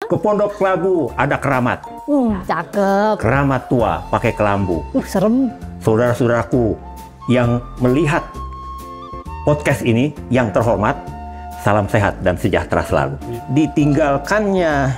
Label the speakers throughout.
Speaker 1: Ke Pondok Labu ada keramat.
Speaker 2: Cakep.
Speaker 1: Keramat tua pakai kelambu.
Speaker 2: Serem.
Speaker 1: Saudara-saudaraku yang melihat podcast ini yang terhormat, salam sehat dan sejahtera selalu. Ditinggalkannya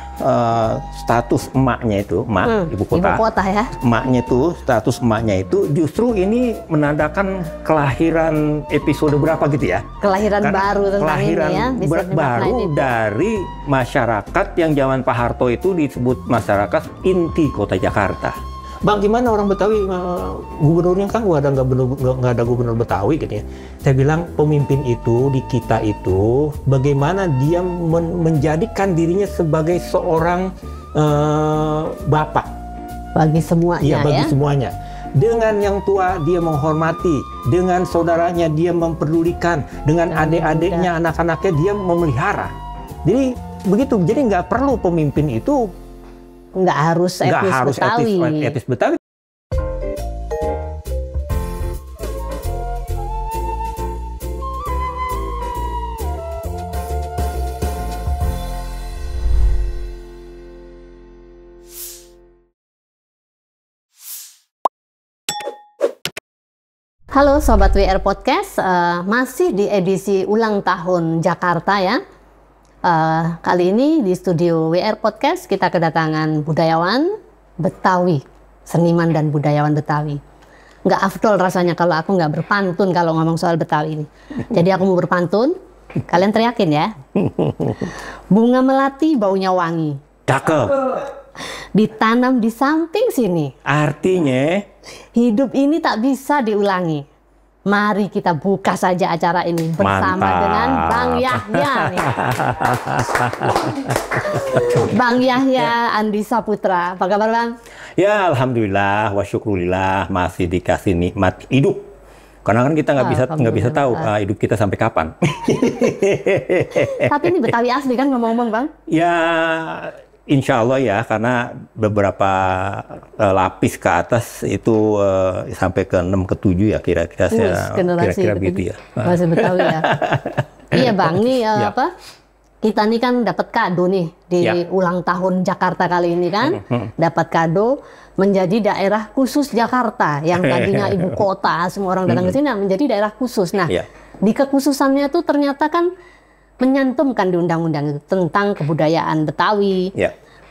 Speaker 1: status emaknya itu, ibu kota
Speaker 2: ya.
Speaker 1: Emaknya itu, status emaknya itu justru ini menandakan kelahiran episode berapa gitu ya?
Speaker 2: Kelahiran baru tentang
Speaker 1: kelahiran
Speaker 2: ini ya.
Speaker 1: baru dari masyarakat yang zaman Pak Harto itu disebut masyarakat inti kota Jakarta. Bang, gimana orang Betawi, gubernurnya kan nggak ada gubernur Betawi gitu ya. Saya bilang pemimpin itu di kita itu bagaimana dia menjadikan dirinya sebagai seorang bapak.
Speaker 2: Bagi semuanya ya?
Speaker 1: Bagi semuanya. Dengan yang tua dia menghormati, dengan saudaranya dia memperdulikan, dengan adik-adiknya, anak-anaknya dia memelihara. Jadi begitu, jadi nggak perlu pemimpin itu
Speaker 2: nggak harus
Speaker 1: etis Betawi.
Speaker 2: Halo Sobat WR Podcast, masih di edisi ulang tahun Jakarta ya. Kali ini di studio WR Podcast kita kedatangan budayawan Betawi, seniman dan budayawan Betawi. Nggak afdol rasanya kalau aku nggak berpantun kalau ngomong soal Betawi ini. Jadi aku mau berpantun, kalian teriakin ya. Bunga melati baunya wangi.
Speaker 1: Cakep.
Speaker 2: Ditanam di samping sini.
Speaker 1: Artinya
Speaker 2: hidup ini tak bisa diulangi. Mari kita buka saja acara ini bersama dengan Bang Yahya. Bang Yahya Andi Saputra. Apa kabar Bang?
Speaker 1: Ya alhamdulillah wa syukurillah masih dikasih nikmat hidup. Karena kan kita nggak bisa tahu hidup kita sampai kapan.
Speaker 2: Tapi ini Betawi asli kan ngomong-ngomong Bang?
Speaker 1: Ya insya Allah ya, karena beberapa lapis ke atas itu sampai ke 6 ke 7 ya kira-kira gitu ya.
Speaker 2: Masih Betawi ya. Iya Bang, nih apa? Kita nih kan dapat kado nih di ulang tahun Jakarta kali ini kan. Dapat kado menjadi daerah khusus Jakarta yang tadinya ibu kota, semua orang datang ke sini menjadi daerah khusus. Nah, di kekhususannya tuh ternyata kan menyantumkan di undang-undang itu tentang kebudayaan Betawi,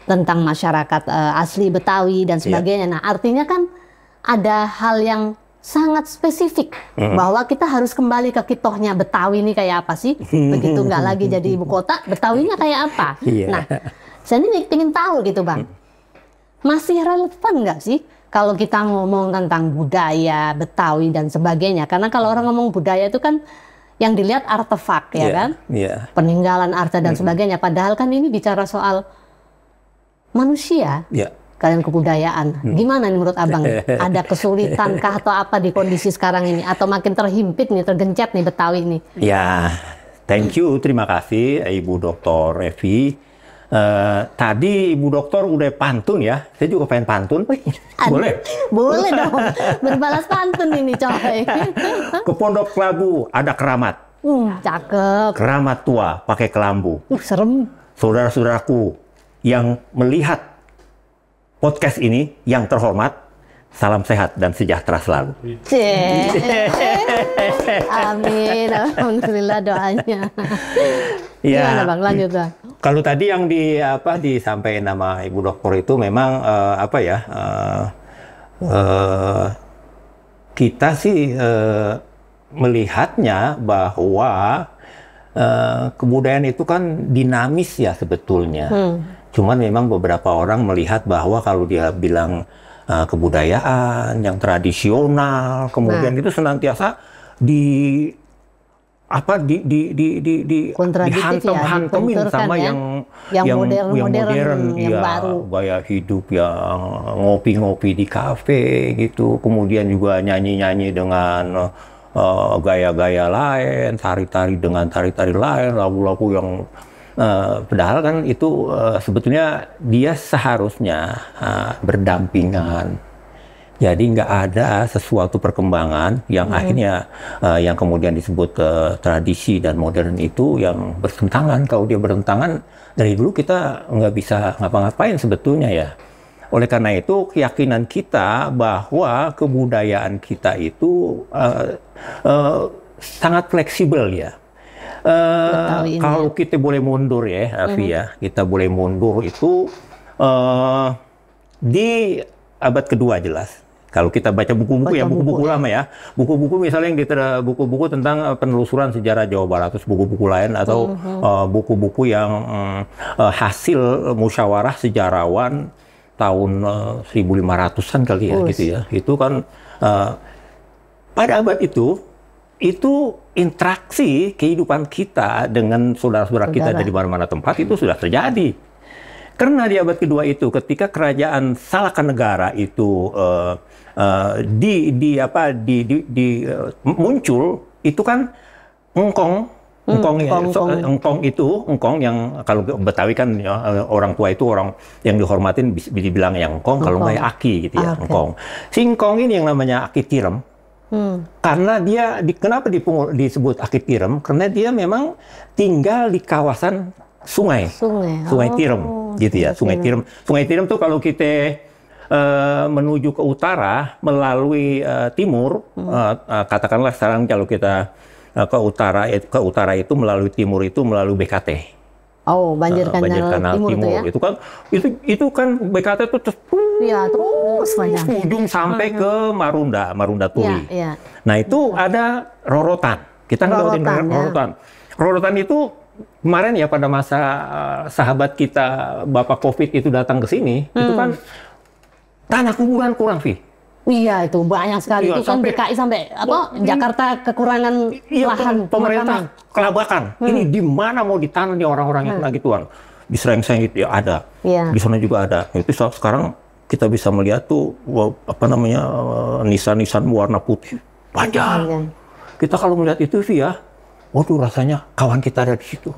Speaker 2: tentang masyarakat asli Betawi dan sebagainya. Nah, artinya kan ada hal yang sangat spesifik bahwa kita harus kembali ke kitohnya Betawi ini kayak apa sih? Begitu nggak lagi jadi ibu kota, Betawinya kayak apa? Nah, saya ini ingin tahu gitu Bang, masih relevan nggak sih kalau kita ngomong tentang budaya Betawi dan sebagainya? Karena kalau orang ngomong budaya itu kan yang dilihat artefak ya kan, peninggalan arca dan sebagainya. Padahal kan ini bicara soal manusia, kalian kebudayaan. Gimana nih menurut Abang? Ada kesulitan kah atau apa di kondisi sekarang ini? Atau makin terhimpit nih, tergencet nih Betawi ini?
Speaker 1: Ya, thank you, terima kasih Ibu Dr. Evi. Tadi Ibu Dokter udah pantun ya, saya juga pengen pantun. Boleh?
Speaker 2: Boleh dong, berbalas pantun ini coy.
Speaker 1: Ke Pondok Labu ada keramat.
Speaker 2: Cakep.
Speaker 1: Keramat tua pakai kelambu.
Speaker 2: Serem.
Speaker 1: Saudara-saudaraku yang melihat podcast ini yang terhormat, salam sehat dan sejahtera selalu.
Speaker 2: Amin, alhamdulillah doanya. Gimana Bang, lanjut Bang.
Speaker 1: Kalau tadi yang disampaikan nama Ibu Dokter itu memang kita sih melihatnya bahwa kebudayaan itu kan dinamis ya sebetulnya. Cuman memang beberapa orang melihat bahwa kalau dia bilang kebudayaan yang tradisional, kemudian itu senantiasa dihantam-hantamin sama yang modern,
Speaker 2: yang baru.
Speaker 1: Gaya hidup yang ngopi-ngopi di kafe gitu, kemudian juga nyanyi-nyanyi dengan gaya-gaya lain, tari-tari dengan tari-tari lain, lagu-lagu yang padahal kan itu sebetulnya dia seharusnya berdampingan. Jadi nggak ada sesuatu perkembangan yang akhirnya yang kemudian disebut tradisi dan modern itu yang bertentangan. Kalau dia bertentangan, dari dulu kita nggak bisa ngapa-ngapain sebetulnya ya. Oleh karena itu keyakinan kita bahwa kebudayaan kita itu sangat fleksibel ya. Kalau kita boleh mundur ya, Afi ya, kita boleh mundur itu di abad kedua jelas. Kalau kita baca buku-buku ya, buku-buku lama ya, buku-buku misalnya yang buku-buku tentang penelusuran sejarah Jawa Barat, terus buku-buku lain atau buku-buku yang hasil musyawarah sejarawan tahun 1500-an kali ya, gitu ya. Itu kan pada abad itu interaksi kehidupan kita dengan saudara-saudara kita dari mana-mana tempat itu sudah terjadi. Karena di abad kedua itu, ketika kerajaan Salakanegara itu muncul, itu kan engkong yang kalau Betawi kan ya, orang tua itu orang yang dihormatin dibilang yang engkong, kalau nggak ya aki gitu ya, engkong. Si engkong ini yang namanya Aki Tirem. Karena dia kenapa disebut Aki Tirem? Karena dia memang tinggal di kawasan sungai Tirem, gitu ya, Sungai Tirem. Sungai Tirem tuh kalau kita menuju ke utara melalui timur, katakanlah sekarang kalau kita ke utara itu melalui timur itu melalui BKT.
Speaker 2: Oh, Banjir Kanal Timur
Speaker 1: itu ya? Itu kan BKT itu terus ujung sampai ke Marunda Turi.
Speaker 2: Ya.
Speaker 1: Nah itu ada rorotan. Kita ngelawatin rorotan. Rorotan itu kemarin ya pada masa sahabat kita Bapak COVID itu datang ke sini, itu kan tanah kuburan kurang, Vi.
Speaker 2: Iya, itu banyak sekali. Itu kan DKI sampai Jakarta kekurangan lahan.
Speaker 1: Pemerintah kelabakan. Ini di mana mau ditanam nih orang-orang yang kena gituan? Di Sreng-Sreng ya ada. Di sana juga ada. Itu sekarang kita bisa melihat tuh nisan-nisan warna putih panjang. Kita kalau melihat itu, Vi ya, waduh rasanya kawan kita ada di situ.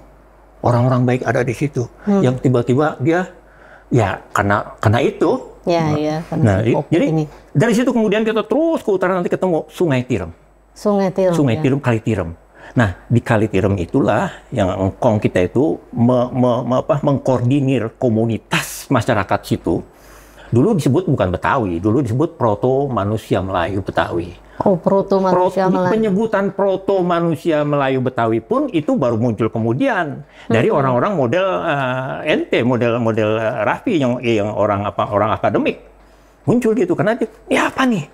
Speaker 1: Orang-orang baik ada di situ. Yang tiba-tiba dia ya karena itu. Jadi dari situ kemudian kita terus ke utara nanti ketemu Sungai Tirem. Sungai Tirem, Kali Tirem. Nah, di Kali Tirem itulah yang engkong kita itu mengkoordinir komunitas masyarakat situ. Dulu disebut bukan Betawi, dulu disebut Proto Manusia Melayu Betawi.
Speaker 2: Oh, Proto Manusia Melayu.
Speaker 1: Penyebutan Proto Manusia Melayu Betawi pun itu baru muncul kemudian dari orang-orang model model Raffi yang orang akademik muncul gitu karena ya apa nih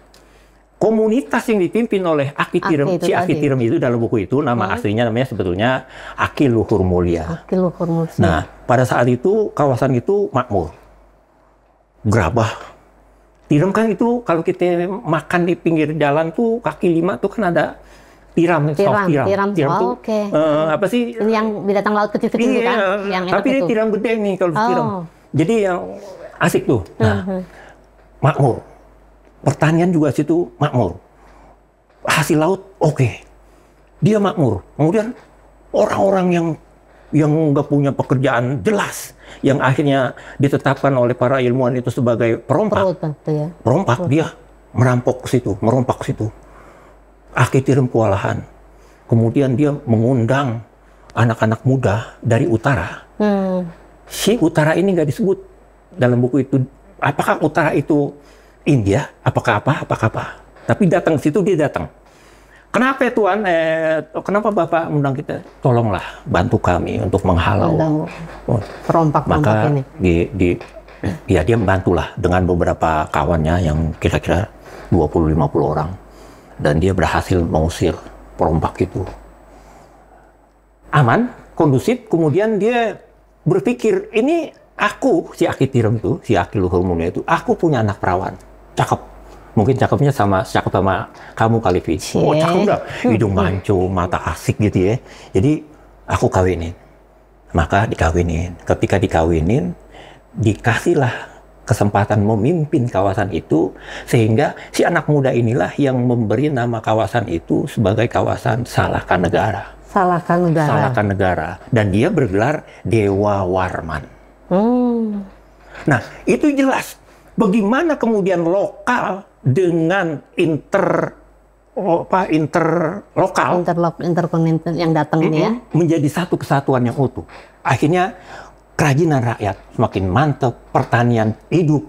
Speaker 1: komunitas yang dipimpin oleh Aki Tirem. Si Aki Tirem itu dalam buku itu nama aslinya namanya sebetulnya Aki Luhur Mulia. Nah, pada saat itu kawasan itu makmur, gerabah. Tiram kan itu kalau kita makan di pinggir jalan tuh kaki 5 tuh kan ada tiram tuh apa sih?
Speaker 2: Ini yang binatang laut kecil-kecil kan? Yang
Speaker 1: tapi ini tiram gede nih kalau tiram. Jadi yang asik tuh. Nah, makmur. Pertanian juga situ makmur. Hasil laut oke. Dia makmur. Kemudian orang-orang yang nggak punya pekerjaan jelas, yang akhirnya ditetapkan oleh para ilmuwan itu sebagai perompak. Dia merompak ke situ. Aki Tirem kewalahan. Kemudian dia mengundang anak-anak muda dari utara. Si utara ini nggak disebut dalam buku itu. Apakah utara itu India? Apakah apa? Tapi datang ke situ, dia datang. Kenapa Tuan? Kenapa Bapak undang kita? Tolonglah bantu kami untuk menghalau perompak-perompak ini. Dia membantulah dengan beberapa kawannya yang kira-kira 20-50 orang. Dan dia berhasil mengusir perompak itu. Aman, kondusif, kemudian dia berpikir, ini aku, si Aki Tirem itu, si Aki Luhur Mulia itu, aku punya anak perawan, cakep. Mungkin cakep sama kamu kali, Vi. Oh, cakep dah. Hidung mancung, mata asik gitu ya. Jadi, aku kawinin. Maka dikawinin. Ketika dikawinin, dikasihlah kesempatan memimpin kawasan itu, sehingga si anak muda inilah yang memberi nama kawasan itu sebagai kawasan Salakanegara. Salakanegara. Dan dia bergelar Dewa Warman. Nah, itu jelas. Bagaimana kemudian lokal dengan interlokal,
Speaker 2: interkontinental yang datang ini ya,
Speaker 1: menjadi satu kesatuan yang utuh. Akhirnya kerajinan rakyat semakin mantap, pertanian hidup,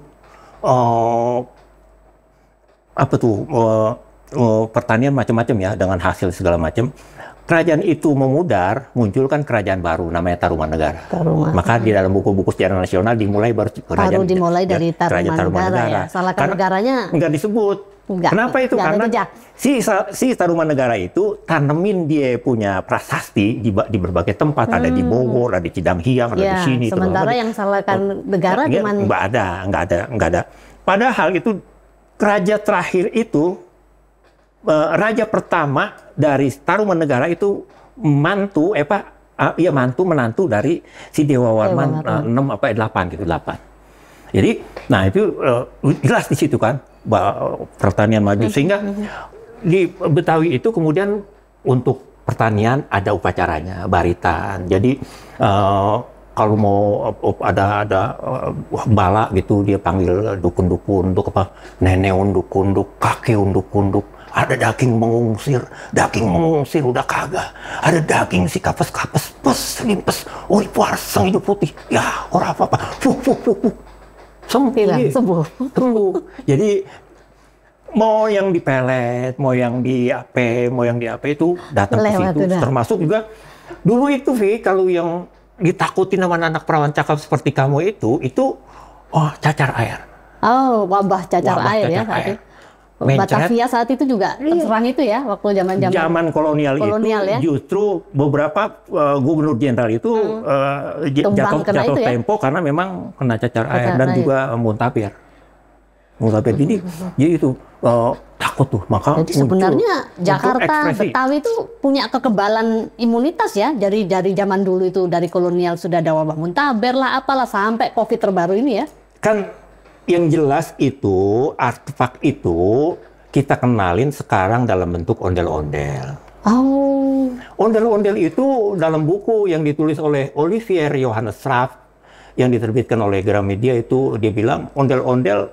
Speaker 1: pertanian macam-macam ya, dengan hasil segala macam. Kerajaan itu memudar, munculkan kerajaan baru namanya Tarumanegara. Maka di dalam buku-buku sejarah nasional dimulai
Speaker 2: dari Tarumanegara ya. Salah kan negaranya
Speaker 1: nggak disebut. Kenapa itu? Karena si Tarumanegara itu tanemin dia punya prasasti di berbagai tempat. Ada di Bogor, ada di Cidanghiang, ada di sini.
Speaker 2: Sementara yang salahkan negara cuma
Speaker 1: nggak ada. Padahal itu raja terakhir itu, raja pertama dari Tarumanegara itu menantu dari si Dewa Warman 8 gitu. Jadi, nah itu jelas di situ kan pertanian maju, sehingga di Betawi itu kemudian untuk pertanian ada upacaranya, baritan. Jadi kalau mau ada bala gitu, dia panggil dukun-dukun untuk apa? Nenek unduk-unduk, kakek unduk-unduk. Ada daging mengungsir udah kagak. Ada daging si kapes-kapes, limpes, urip warseng hidup putih. Ya, ora apa-apa. Sembuh. Jadi mau yang dipelet, mau yang di AP itu datang ke situ. Termasuk juga dulu itu, Vi, kalau yang ditakutin sama anak perawan cakep seperti kamu itu cacar air.
Speaker 2: Oh, wabah cacar air ya saat itu. Batavia saat itu juga terserang itu ya, waktu zaman
Speaker 1: kolonial itu ya? Justru beberapa gubernur jenderal itu jatuh tempo karena memang kena cacar air dan juga muntahir. Jadi itu takut tuh, maka
Speaker 2: jadi sebenarnya Jakarta, Betawi itu punya kekebalan imunitas ya, dari zaman dulu itu, dari kolonial sudah ada wabah muntaber lah, apalah, sampai COVID terbaru ini ya.
Speaker 1: Kan yang jelas itu, artefak itu kita kenalin sekarang dalam bentuk ondel-ondel.
Speaker 2: Oh.
Speaker 1: Ondel-ondel itu dalam buku yang ditulis oleh Olivier Johannes Raff, yang diterbitkan oleh Gramedia, itu dia bilang ondel-ondel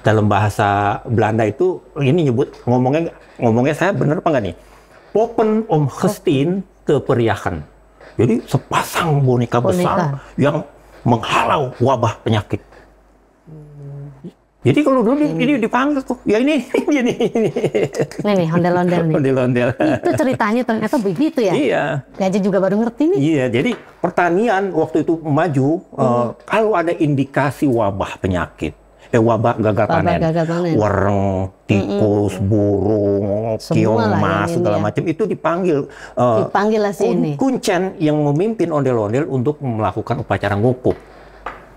Speaker 1: dalam bahasa Belanda itu, ini ngomongnya saya benar apa enggak nih? Poppen om gestin te periakan. Jadi sepasang boneka besar yang menghalau wabah penyakit. Jadi kalau dulu ini dipanggil tuh, ya ini.
Speaker 2: Nih, ondel-ondel nih.
Speaker 1: Ondel-ondel.
Speaker 2: Itu ceritanya ternyata begitu ya?
Speaker 1: Iya.
Speaker 2: Gajah juga baru ngerti nih.
Speaker 1: Iya, jadi pertanian waktu itu maju, kalau ada indikasi wabah penyakit, wabah gagal panen, wereng, tikus, burung, keong mas, segala macam, itu dipanggil
Speaker 2: lah sini.
Speaker 1: Kuncen yang memimpin ondel-ondel untuk melakukan upacara ngukuk.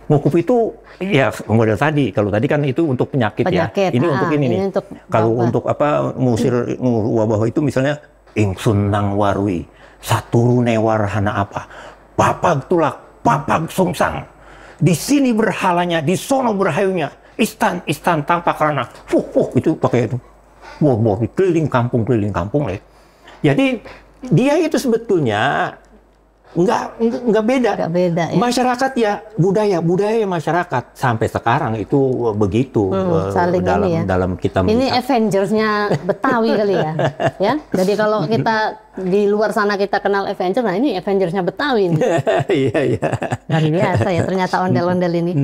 Speaker 1: Ngukuk itu ya model tadi. Kalau tadi kan itu untuk penyakit ya. Ini untuk ini nih. Kalau untuk apa ngusir wabah itu misalnya ingsun nang warui saturu newar hana apa. Papag tulak, papag sungsang. Di sini berhalanya, di sono berhayunya. Istan tanpa karena. Itu pakai itu. Wah, keliling kampung lah. Jadi dia itu sebetulnya nggak beda.
Speaker 2: Ya.
Speaker 1: Masyarakat ya budaya masyarakat sampai sekarang itu begitu dalam kita.
Speaker 2: Ini Avengers-nya Betawi kali ya. Ya. Jadi kalau kita di luar sana kita kenal Avengers, nah ini Avengers-nya Betawi nih.
Speaker 1: Iya.
Speaker 2: Luar biasa ya ternyata ondel-ondel ini.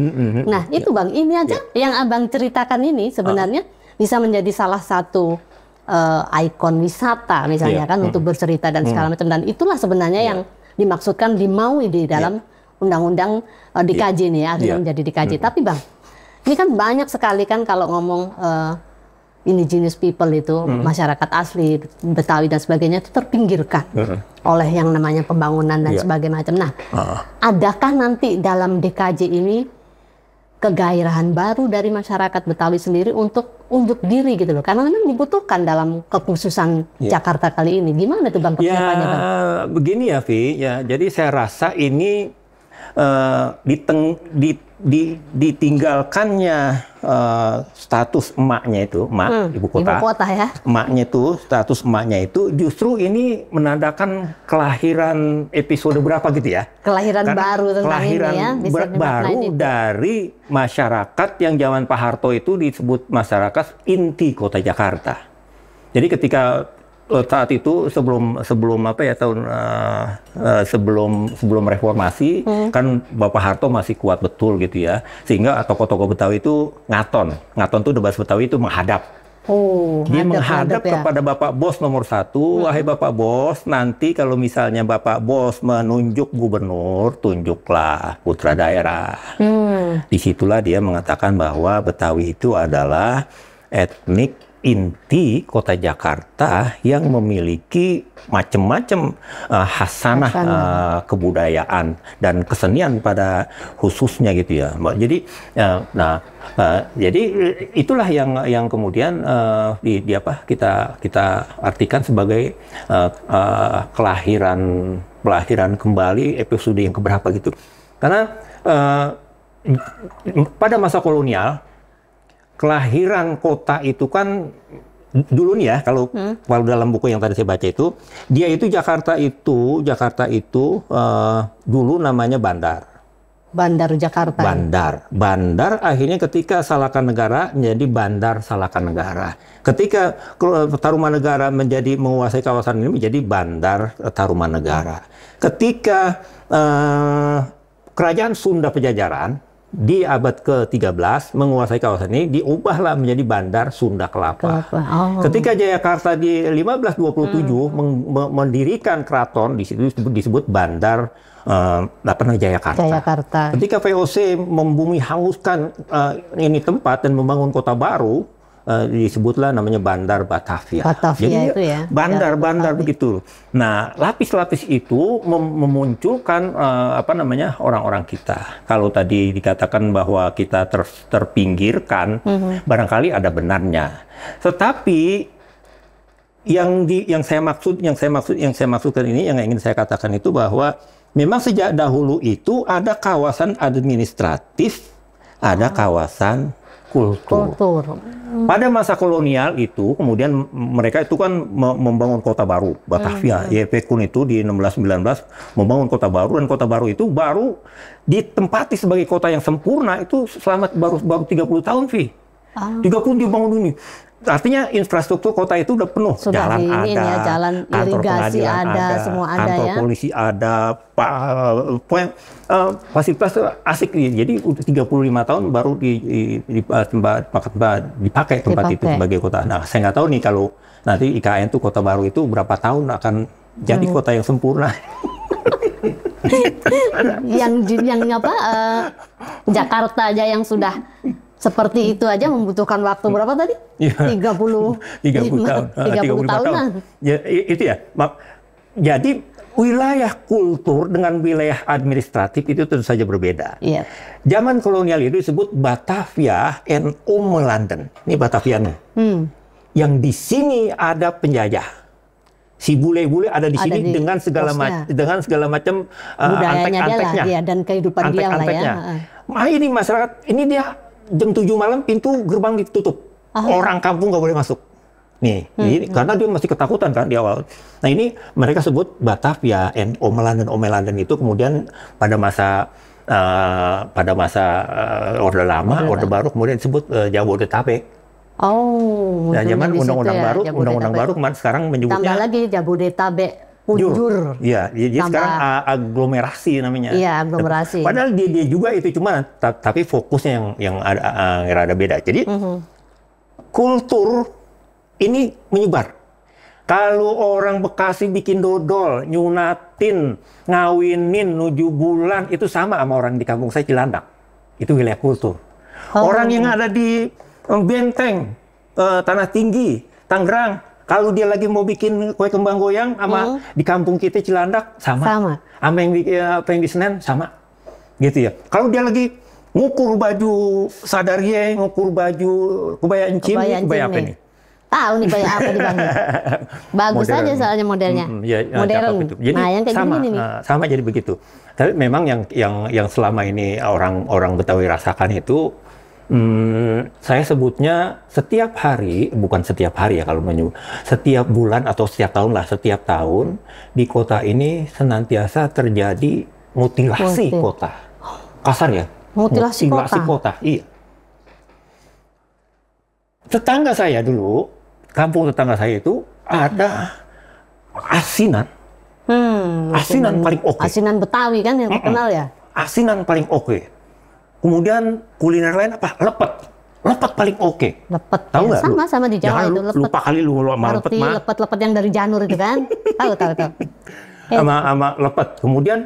Speaker 2: Nah itu Bang, ini aja yang Abang ceritakan ini sebenarnya bisa menjadi salah satu ikon wisata misalnya kan untuk bercerita dan segala macam, dan itulah sebenarnya yang dimaksudkan dimaui di dalam undang-undang DKJ nih ya, akhirnya menjadi DKJ. Tapi Bang, ini kan banyak sekali kan kalau ngomong indigenous people itu, masyarakat asli Betawi dan sebagainya itu terpinggirkan oleh yang namanya pembangunan dan sebagainya macam. Nah, adakah nanti dalam DKJ ini kegairahan baru dari masyarakat Betawi sendiri untuk unjuk diri gitu loh, karena memang dibutuhkan dalam kekhususan Jakarta kali ini. Gimana tuh Bang persiapannya Bang?
Speaker 1: Begini ya Vi, ya jadi saya rasa ini ditinggalkannya status emaknya itu, ibu kota
Speaker 2: ya.
Speaker 1: Emaknya itu, status emaknya itu justru ini menandakan kelahiran episode berapa gitu ya?
Speaker 2: Kelahiran baru tentang
Speaker 1: kelahiran
Speaker 2: ini ya.
Speaker 1: baru dari masyarakat yang zaman Pak Harto itu disebut masyarakat inti kota Jakarta. Jadi ketika saat itu sebelum apa ya sebelum reformasi kan Bapak Harto masih kuat betul gitu ya, sehingga tokoh-tokoh Betawi itu ngaton tuh udah bahasa Betawi itu menghadap. Dia menghadap ya kepada Bapak Bos nomor 1, wahai Bapak Bos, nanti kalau misalnya Bapak Bos menunjuk gubernur, tunjuklah putra daerah. Disitulah dia mengatakan bahwa Betawi itu adalah etnik inti kota Jakarta yang memiliki macam-macam hasanah kebudayaan dan kesenian pada khususnya gitu ya. Jadi jadi itulah yang kemudian kita artikan sebagai kelahiran kembali episode yang keberapa gitu. Karena pada masa kolonial kelahiran kota itu kan dulu nih ya, kalau dalam buku yang tadi saya baca itu, dia itu Jakarta itu dulu namanya Bandar.
Speaker 2: Bandar Jakarta.
Speaker 1: Bandar akhirnya ketika Salakan Negara menjadi Bandar Salakan Negara. Ketika Tarumanegara menguasai kawasan ini menjadi Bandar Tarumanegara. Ketika Kerajaan Sunda Pejajaran di abad ke-13 menguasai kawasan ini, diubahlah menjadi Bandar Sunda Kelapa. Ketika Jayakarta di 1527 mendirikan keraton, di situ disebut Bandar Jayakarta. Ketika VOC membumi hanguskan ini tempat dan membangun kota baru, disebutlah namanya Bandar Batavia. Jadi
Speaker 2: itu ya.
Speaker 1: Bandar begitu. Nah, lapis-lapis itu memunculkan orang-orang kita. Kalau tadi dikatakan bahwa kita terpinggirkan, barangkali ada benarnya. Tetapi yang saya maksudkan ini, yang ingin saya katakan itu bahwa memang sejak dahulu itu ada kawasan administratif, ada kawasan kultur. Pada masa kolonial itu, kemudian mereka itu kan membangun kota baru, Batavia. YP Kun itu di 1619 membangun kota baru, dan kota baru itu baru ditempati sebagai kota yang sempurna itu selama baru 30 tahun, Vi. 30 dibangun ini. Artinya infrastruktur kota itu udah penuh.
Speaker 2: Sudah
Speaker 1: jalan ada,
Speaker 2: ya, jalan irigasi ada, semua ada
Speaker 1: kantor
Speaker 2: ya.
Speaker 1: Polisi ada, fasilitas asik nih. Jadi udah 35 tahun baru dipakai tempat itu sebagai kota. Nah, saya nggak tahu nih kalau nanti IKN tuh kota baru itu berapa tahun akan jadi kota yang sempurna.
Speaker 2: Jakarta aja yang sudah seperti itu aja membutuhkan waktu berapa tadi? 30 tahun.
Speaker 1: Ya, itu ya. Jadi wilayah kultur dengan wilayah administratif itu tentu saja berbeda. Zaman kolonial itu disebut Batavia and Omelanden. Ini Batavianya. Yang di sini ada penjajah. Si bule-bule ada di sini dengan segala macam antek-anteknya
Speaker 2: dan kehidupan dia lah ya.
Speaker 1: Nah, ini masyarakat, ini dia jam 7 malam pintu gerbang ditutup. Orang kampung nggak boleh masuk. Nih, karena dia masih ketakutan kan di awal. Nah, ini mereka sebut Batavia and Omelanden itu kemudian pada masa Orde Lama, Orde Baru kemudian disebut Jabodetabek. Nah, zaman undang-undang baru sekarang menyebutnya
Speaker 2: tambah lagi Jabodetabek Punjur.
Speaker 1: Iya, jadi sekarang aglomerasi namanya.
Speaker 2: Iya, aglomerasi.
Speaker 1: Padahal dia juga itu cuma tapi fokusnya yang ada beda. Jadi kultur ini menyebar. Kalau orang Bekasi bikin dodol, nyunatin, ngawinin, 7 bulan itu sama orang di kampung saya Cilandak. Itu wilayah kultur. Orang yang ada di Benteng, Tanah Tinggi, Tangerang, kalau dia lagi mau bikin kue kembang goyang sama di kampung kita Cilandak sama. Sama yang di Senen sama. Gitu ya. Kalau dia lagi ngukur baju sadarie, ngukur baju kebaya encim, kebaya apa ini?
Speaker 2: Tahu nih kayak apa di Bang. Bagus
Speaker 1: Modern.
Speaker 2: aja soalnya modelnya.
Speaker 1: Ya,
Speaker 2: Modern.
Speaker 1: gitu. Jadi
Speaker 2: Nah, yang kayak
Speaker 1: sama,
Speaker 2: gini nih.
Speaker 1: sama jadi begitu. Tapi memang yang selama ini orang Betawi rasakan itu, saya sebutnya setiap hari, bukan setiap hari ya kalau menyebut, setiap bulan atau setiap tahun lah, setiap tahun di kota ini senantiasa terjadi mutilasi kota. Kasar ya?
Speaker 2: Mutilasi
Speaker 1: kota. Iya. Tetangga saya dulu, kampung tetangga saya itu ada asinan. Asinan paling oke.
Speaker 2: Asinan Betawi kan yang terkenal ya?
Speaker 1: Asinan paling oke. Kemudian kuliner lain apa? Lepet. Lepet paling oke.
Speaker 2: Lepet.
Speaker 1: Tahu nggak?
Speaker 2: Sama di Jawa itu lepet.
Speaker 1: Lupa kali lu sama lepet mah.
Speaker 2: Lepet yang dari janur itu kan? Tahu.
Speaker 1: Sama lepet. Kemudian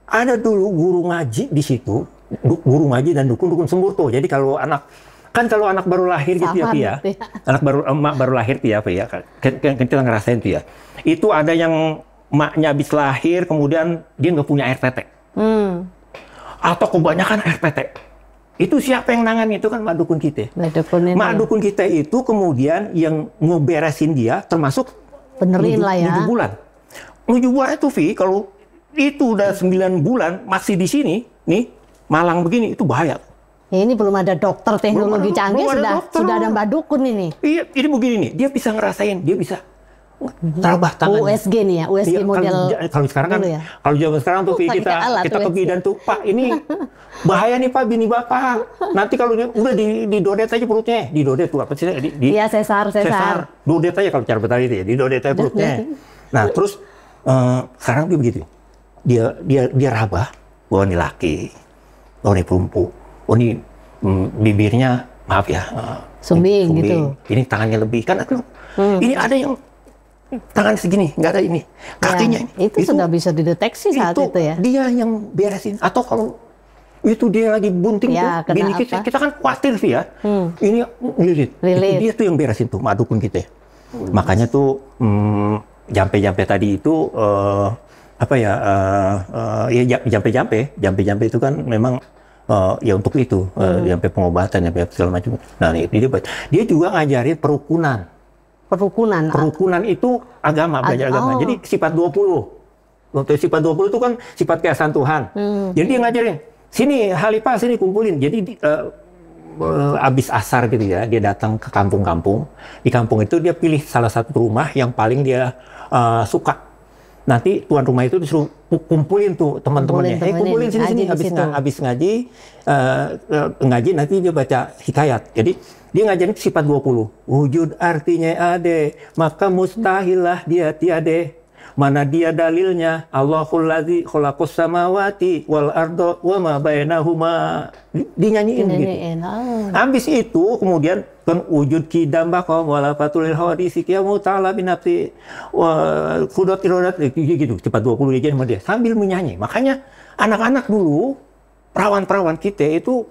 Speaker 1: ada dulu guru ngaji di situ, guru ngaji dan dukun sembur tuh. Jadi kalau anak baru lahir gitu ya, anak emak baru lahir tuh ya, kita ngerasain tuh ya. Itu ada yang emaknya habis lahir, kemudian dia nggak punya air tete. Atau kebanyakan air tete. Itu siapa yang nangani? Itu kan mak dukun kita. Mak dukun kita itu kemudian yang ngeberesin dia, termasuk
Speaker 2: benerin lah ya.
Speaker 1: 7 bulan. 7 bulan itu, Vi, kalau itu udah 9 bulan masih di sini, nih, malang begini, itu bahaya.
Speaker 2: Ini belum ada dokter teknologi canggih, sudah ada mbak dukun ini.
Speaker 1: Iya, ini begini nih, dia bisa ngerasain, dia bisa terabah tangan.
Speaker 2: USG nih ya, USG iya, model.
Speaker 1: Kalau sekarang kan, ya? Kalau zaman sekarang tuh kita pergi dan tuh, Pak, ini bahaya nih Pak, bini Bapak. Nanti kalau udah didodet aja perutnya, didodet tuh apa sih?
Speaker 2: Iya, sesar.
Speaker 1: Dodet aja kalau cara Betawi itu ya, didodet aja perutnya. Nah, terus sekarang dia begitu. Dia rabah, bahwa ini laki, bahwa ini perempuan. Oh ini bibirnya maaf ya
Speaker 2: sumbing gitu.
Speaker 1: Ini tangannya lebih kan ini ada yang tangan segini nggak ada ini kakinya
Speaker 2: ya, itu sudah bisa dideteksi saat itu ya.
Speaker 1: Dia yang beresin atau kalau itu dia lagi bunting
Speaker 2: ya,
Speaker 1: tuh bini kita kan khawatir sih ya. Ini lilit. Dia tuh yang beresin tuh madukun kita. Makanya tuh jampe tadi itu jampe itu kan memang ya untuk itu, sampai pengobatan, sampai segala macam. Nah, dia juga ngajarin perukunan. Perukunan itu agama, belajar agama. Jadi sifat 20. Untuk sifat 20 itu kan sifat keesaan Tuhan. Jadi dia ngajarin, sini Halifah, sini kumpulin. Jadi abis asar gitu ya, dia datang ke kampung-kampung. Di kampung itu dia pilih salah satu rumah yang paling dia suka. Nanti tuan rumah itu disuruh kumpulin tuh teman-temannya. Kumpulin sini habis ngaji nanti dia baca hikayat. Jadi dia ngajarin sifat 20. Wujud artinya ade, maka mustahillah dia tiade. Mana dia dalilnya? Allahul ladzi khalaqas samawati wal arda wa ma bainahuma. Dinyanyiin gitu. Habis itu kemudian kan wujud kidam baqa wala fatul hadisi qiyamu ta'ala binafsi wa qudat iradat gitu. Cepat 20 aja sama dia sambil menyanyi. Makanya anak-anak dulu perawan-perawan kita itu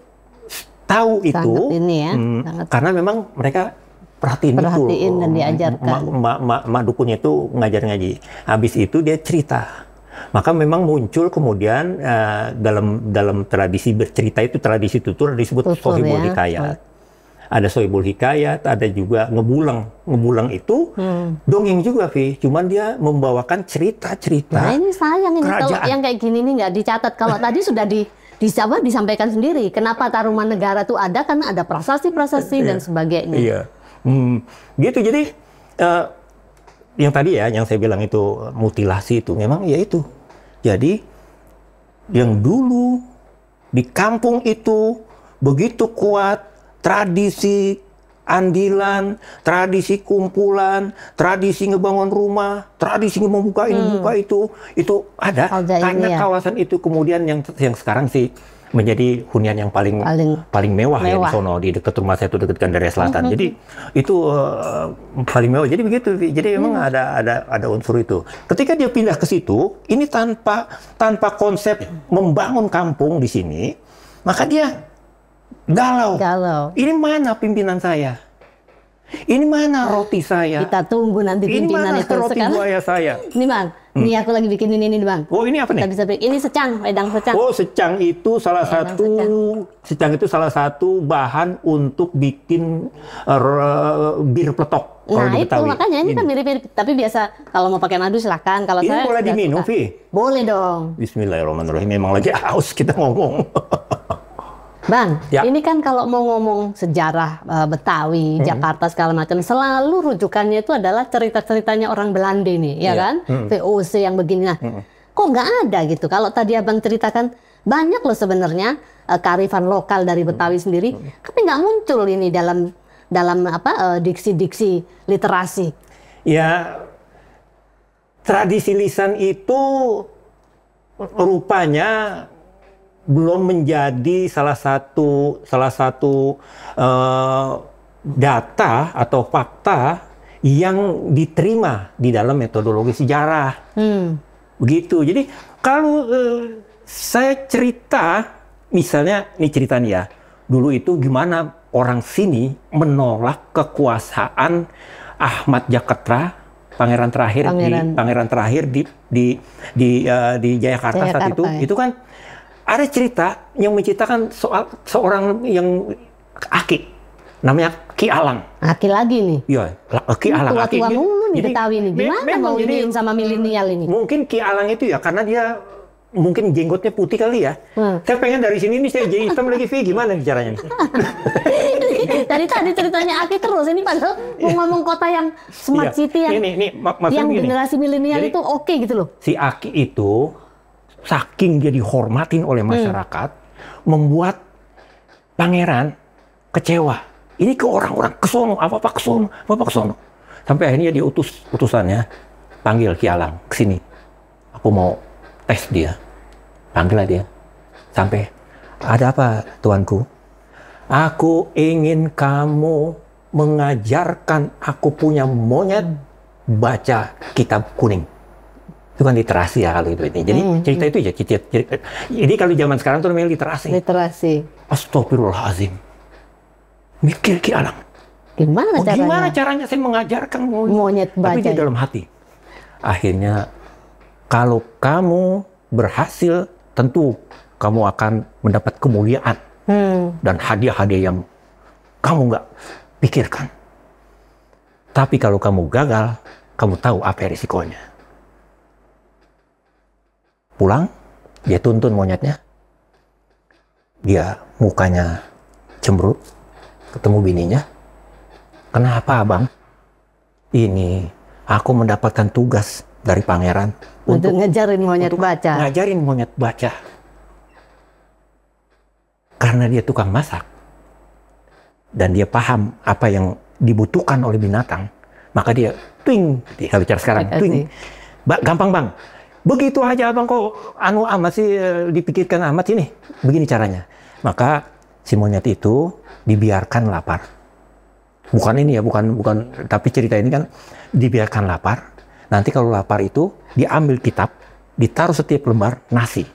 Speaker 1: tahu itu
Speaker 2: ini ya,
Speaker 1: karena memang mereka perhatiin
Speaker 2: dan diajarkan.
Speaker 1: Mak dukunnya itu ngajar ngaji. Habis itu dia cerita. Maka memang muncul kemudian dalam tradisi bercerita itu disebut Sohibul Hikayat. Ada Sohibul Hikayat, ada juga ngebulang. Ngebulang itu dongeng juga, Vi. Cuman dia membawakan cerita-cerita.
Speaker 2: Nah ini sayang ini kalau yang kayak gini nih nggak dicatat. Kalau tadi sudah disampaikan sendiri. Kenapa Taruman Negara itu ada? Karena ada prasasti dan sebagainya.
Speaker 1: Iya. Gitu. Jadi yang tadi ya, yang saya bilang itu mutilasi itu memang ya itu. Jadi yang dulu di kampung itu begitu kuat tradisi andilan, tradisi kumpulan, tradisi ngebangun rumah, tradisi membuka ini buka itu ada karena kawasan itu kemudian yang sekarang sih menjadi hunian yang paling mewah ya di sono, di dekat rumah saya itu dekat Gandaria Selatan. Jadi itu paling mewah. Jadi begitu. Jadi memang ada unsur itu. Ketika dia pindah ke situ, ini tanpa konsep membangun kampung di sini, maka dia galau. Ini mana pimpinan saya? Ini mana roti saya?
Speaker 2: Kita tunggu nanti
Speaker 1: Ini
Speaker 2: pimpinan
Speaker 1: mana
Speaker 2: itu.
Speaker 1: roti
Speaker 2: Sekarang,
Speaker 1: buaya saya?
Speaker 2: ini Bang, ini aku lagi bikin ini Bang.
Speaker 1: Oh, ini apa
Speaker 2: Kita
Speaker 1: nih?
Speaker 2: bisa bikin. Ini secang, wedang secang.
Speaker 1: Oh, secang itu
Speaker 2: Secang.
Speaker 1: salah satu bahan untuk bikin bir peletok. Kalau
Speaker 2: Nah
Speaker 1: di
Speaker 2: itu
Speaker 1: Betawi.
Speaker 2: makanya ini kan mirip-mirip. Tapi biasa kalau mau pakai madu silahkan. Kalau
Speaker 1: Ini
Speaker 2: saya
Speaker 1: boleh
Speaker 2: nggak
Speaker 1: diminum,
Speaker 2: suka.
Speaker 1: Vi?
Speaker 2: Boleh dong.
Speaker 1: Bismillahirrahmanirrahim. Memang lagi haus kita ngomong.
Speaker 2: Bang,
Speaker 1: Ya.
Speaker 2: ini kan kalau mau ngomong sejarah Betawi, Jakarta segala macam, selalu rujukannya itu adalah cerita-ceritanya orang Belanda nih, ya
Speaker 1: Iya.
Speaker 2: kan? VOC yang begini. Nah, kok nggak ada gitu? Kalau tadi abang ceritakan banyak loh sebenarnya kearifan lokal dari Betawi sendiri, tapi nggak muncul ini dalam apa diksi-diksi literasi.
Speaker 1: Ya, tradisi lisan itu rupanya belum menjadi salah satu data atau fakta yang diterima di dalam metodologi sejarah. Begitu. Jadi kalau saya cerita, misalnya ini cerita nih ya, dulu itu gimana orang sini menolak kekuasaan Ahmad Jakarta, pangeran terakhir di Jayakarta saat itu.
Speaker 2: Ya.
Speaker 1: Itu kan ada cerita yang menceritakan soal seorang yang Aki, namanya Ki Alang.
Speaker 2: Aki lagi nih.
Speaker 1: Iya, Ki Alang.
Speaker 2: Tua-tua mulu nih
Speaker 1: Jadi,
Speaker 2: Betawi nih. Gimana mau iniin sama milenial ini?
Speaker 1: Mungkin Ki Alang itu ya karena dia mungkin jenggotnya putih kali ya. Saya pengen dari sini nih saya jadi hitam lagi, Vi. Gimana nih caranya?
Speaker 2: Dari tadi ceritanya Aki terus. Ini padahal mau ngomong kota yang smart city yang
Speaker 1: maksudnya begini.
Speaker 2: generasi milenial
Speaker 1: Jadi,
Speaker 2: itu oke gitu loh.
Speaker 1: Si Aki itu saking dia dihormatin oleh masyarakat, membuat pangeran kecewa. Ini ke orang-orang kesono, apa-apa kesono. Sampai akhirnya dia utusannya, panggil Ki Alang ke sini. Aku mau tes dia. Panggillah dia. Sampai, ada apa tuanku? Aku ingin kamu mengajarkan aku punya monyet baca kitab kuning. Itu kan literasi ya kalau itu. Jadi cerita itu ya. Jadi kalau zaman sekarang itu namanya literasi. Astagfirullahaladzim. Mikir Ki Alang. Gimana caranya saya mengajarkan
Speaker 2: monyet baca?
Speaker 1: Tapi dia dalam hati. Akhirnya kalau kamu berhasil, tentu kamu akan mendapat kemuliaan dan hadiah-hadiah yang kamu nggak pikirkan. Tapi kalau kamu gagal, kamu tahu apa risikonya. Pulang, dia tuntun monyetnya. Dia mukanya cemberut, ketemu bininya. Kenapa, Abang? Ini aku mendapatkan tugas dari pangeran
Speaker 2: untuk ngajarin monyet baca.
Speaker 1: Ngajarin monyet baca. Karena dia tukang masak. Dan dia paham apa yang dibutuhkan oleh binatang. Maka dia twing, kalau bicara sekarang, twing. Gampang, Bang. Begitu aja Abang kok amat sih dipikirkan amat ini. Begini caranya. Maka si monyet itu dibiarkan lapar. Bukan ini ya, bukan tapi cerita ini kan dibiarkan lapar. Nanti kalau lapar itu diambil kitab, ditaruh setiap lembar nasi.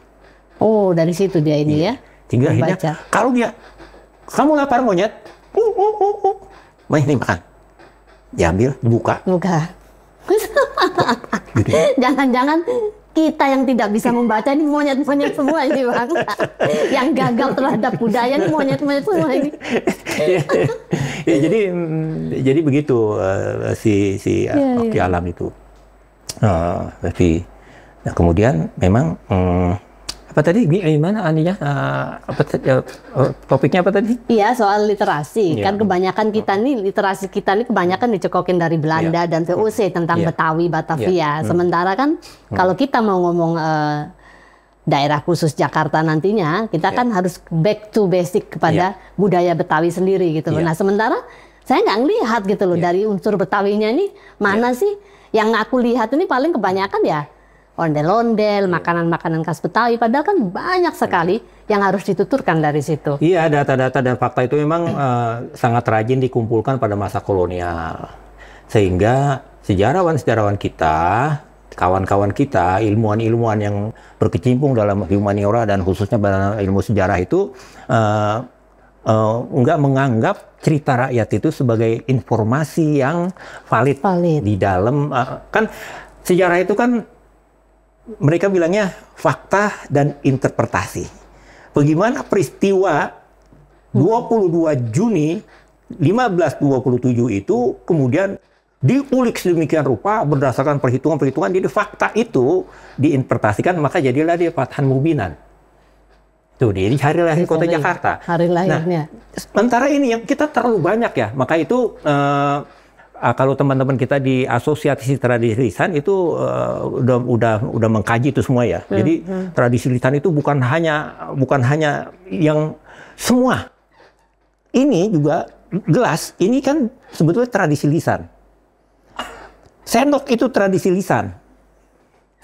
Speaker 2: Oh, dari situ dia ini ya.
Speaker 1: Sehingga akhirnya kalau dia kamu lapar monyet, ini makan. Diambil, dibuka.
Speaker 2: Gitu. Jangan-jangan kita yang tidak bisa membaca ini monyet-monyet semua ini Bang. Yang gagal terhadap budaya ini monyet-monyet semua ini.
Speaker 1: Ya, jadi begitu si Ki Alang itu. Nah, kemudian memang apa tadi gimana aninya topiknya apa tadi?
Speaker 2: Iya, soal literasi. Kan kebanyakan kita nih literasi kita nih kebanyakan dicekokin dari Belanda dan VOC tentang Betawi, Batavia. Sementara kan kalau kita mau ngomong daerah khusus Jakarta nantinya, kita kan harus back to basic kepada budaya Betawi sendiri gitu loh. Nah, sementara saya nggak ngelihat gitu loh dari unsur Betawinya ini mana sih yang aku lihat ini paling kebanyakan ya ondel-ondel, makanan-makanan khas Betawi, padahal kan banyak sekali yang harus dituturkan dari situ.
Speaker 1: Iya, data-data dan fakta itu memang sangat rajin dikumpulkan pada masa kolonial. Sehingga sejarawan-sejarawan kita, kawan-kawan kita, ilmuwan-ilmuwan yang berkecimpung dalam humaniora dan khususnya dalam ilmu sejarah itu nggak menganggap cerita rakyat itu sebagai informasi yang valid. Di dalam kan sejarah itu kan mereka bilangnya fakta dan interpretasi. Bagaimana peristiwa 22 Juni 1527 itu kemudian diulik sedemikian rupa berdasarkan perhitungan-perhitungan, jadi fakta itu diinterpretasikan, maka jadilah dia Fathan Mubinan. Tuh, jadi hari lahir kota Jakarta.
Speaker 2: Hari lahirnya.
Speaker 1: Nah, sementara ini yang kita terlalu banyak ya, maka itu kalau teman-teman kita di Asosiasi Tradisi Lisan itu udah mengkaji itu semua ya. Jadi tradisi lisan itu bukan hanya yang semua. Ini juga gelas, ini kan sebetulnya tradisi lisan. Sendok itu tradisi lisan.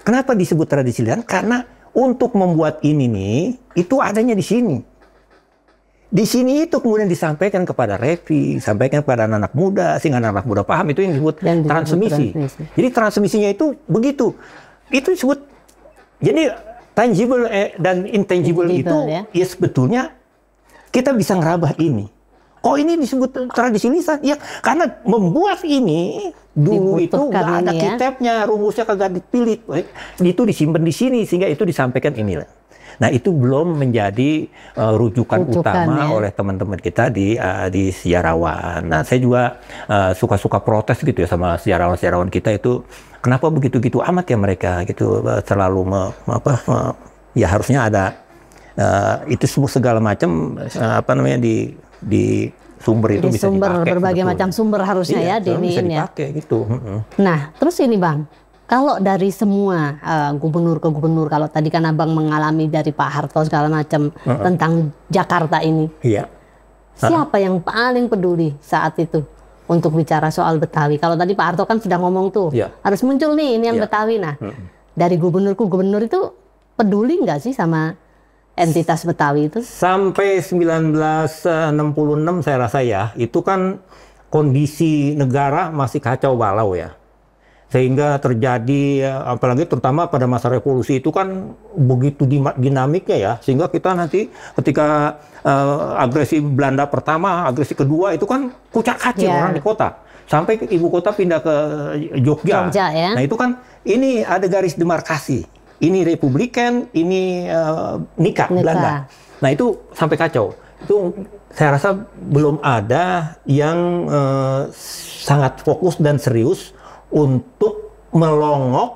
Speaker 1: Kenapa disebut tradisi lisan? Karena untuk membuat ini nih, itu adanya di sini. Di sini itu kemudian disampaikan kepada revi, disampaikan kepada anak-anak muda, sehingga anak-anak muda paham, itu yang disebut transmisi. Jadi transmisinya itu begitu. Itu disebut, jadi tangible dan intangible itu ya sebetulnya kita bisa ngerabah ini. Kok ini disebut tradisi lisan? Ya, karena membuat ini dulu itu nggak ada kitabnya, rumusnya kagak dipilih. Itu disimpan di sini sehingga itu disampaikan inilah. Nah, itu belum menjadi rujukan utama oleh teman-teman kita di sejarawan. Nah, saya juga suka-suka protes gitu ya sama sejarawan-sejarawan kita itu. Kenapa begitu-gitu amat ya mereka gitu, selalu ya harusnya ada itu semua segala macam di sumber itu
Speaker 2: di
Speaker 1: bisa
Speaker 2: sumber
Speaker 1: dipakai,
Speaker 2: berbagai macam sumber harusnya ya
Speaker 1: bisa dipakai gitu.
Speaker 2: Nah, terus ini Bang, kalau dari semua gubernur ke gubernur, kalau tadi kan Abang mengalami dari Pak Harto segala macam tentang Jakarta ini, siapa yang paling peduli saat itu untuk bicara soal Betawi? Kalau tadi Pak Harto kan sudah ngomong tuh harus muncul nih ini yang Betawi. Nah, dari gubernur ke gubernur itu peduli nggak sih sama entitas Betawi itu? Sampai
Speaker 1: 1966 saya rasa ya, itu kan kondisi negara masih kacau balau ya. Sehingga terjadi, apalagi terutama pada masa revolusi itu kan begitu dinamiknya ya. Sehingga kita nanti ketika agresi Belanda pertama, agresi kedua itu kan kucak-kacir orang di kota. Sampai ibu kota pindah ke Jogja ya. Nah itu kan, ini ada garis demarkasi. Ini Republikan, ini Nika, Belanda. Nah itu sampai kacau. Itu saya rasa belum ada yang sangat fokus dan serius untuk melongok,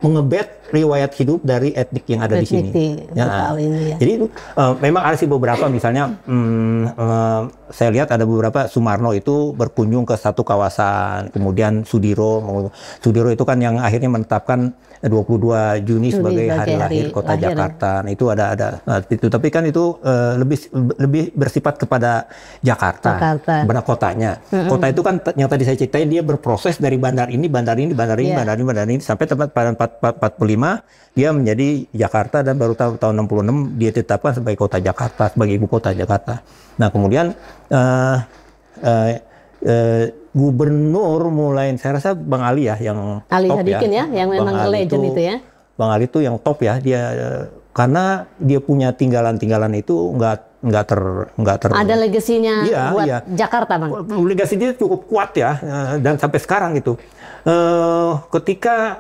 Speaker 1: mengebet riwayat hidup dari etnik yang ada di sini. Jadi itu memang ada sih beberapa, misalnya saya lihat ada beberapa, Sumarno itu berkunjung ke satu kawasan, kemudian Sudiro itu kan yang akhirnya menetapkan 22 Juni sebagai hari lahir kota Jakarta. Nah, itu ada itu, tapi kan itu lebih bersifat kepada Jakarta. Benar kotanya. Kota itu kan yang tadi saya ceritain, dia berproses dari bandar ini sampai tempat pada 45 dia menjadi Jakarta, dan baru tahun 66 dia ditetapkan sebagai kota Jakarta, sebagai ibu kota Jakarta. Nah, kemudian gubernur mulai, saya rasa Bang Ali ya yang
Speaker 2: Ali
Speaker 1: top
Speaker 2: Sadikin ya, yang memang legend itu ya.
Speaker 1: Bang Ali itu yang top ya, dia karena dia punya tinggalan itu nggak ter
Speaker 2: ada legasinya buat Jakarta, Bang.
Speaker 1: Legasi dia cukup kuat ya, dan sampai sekarang itu. Ketika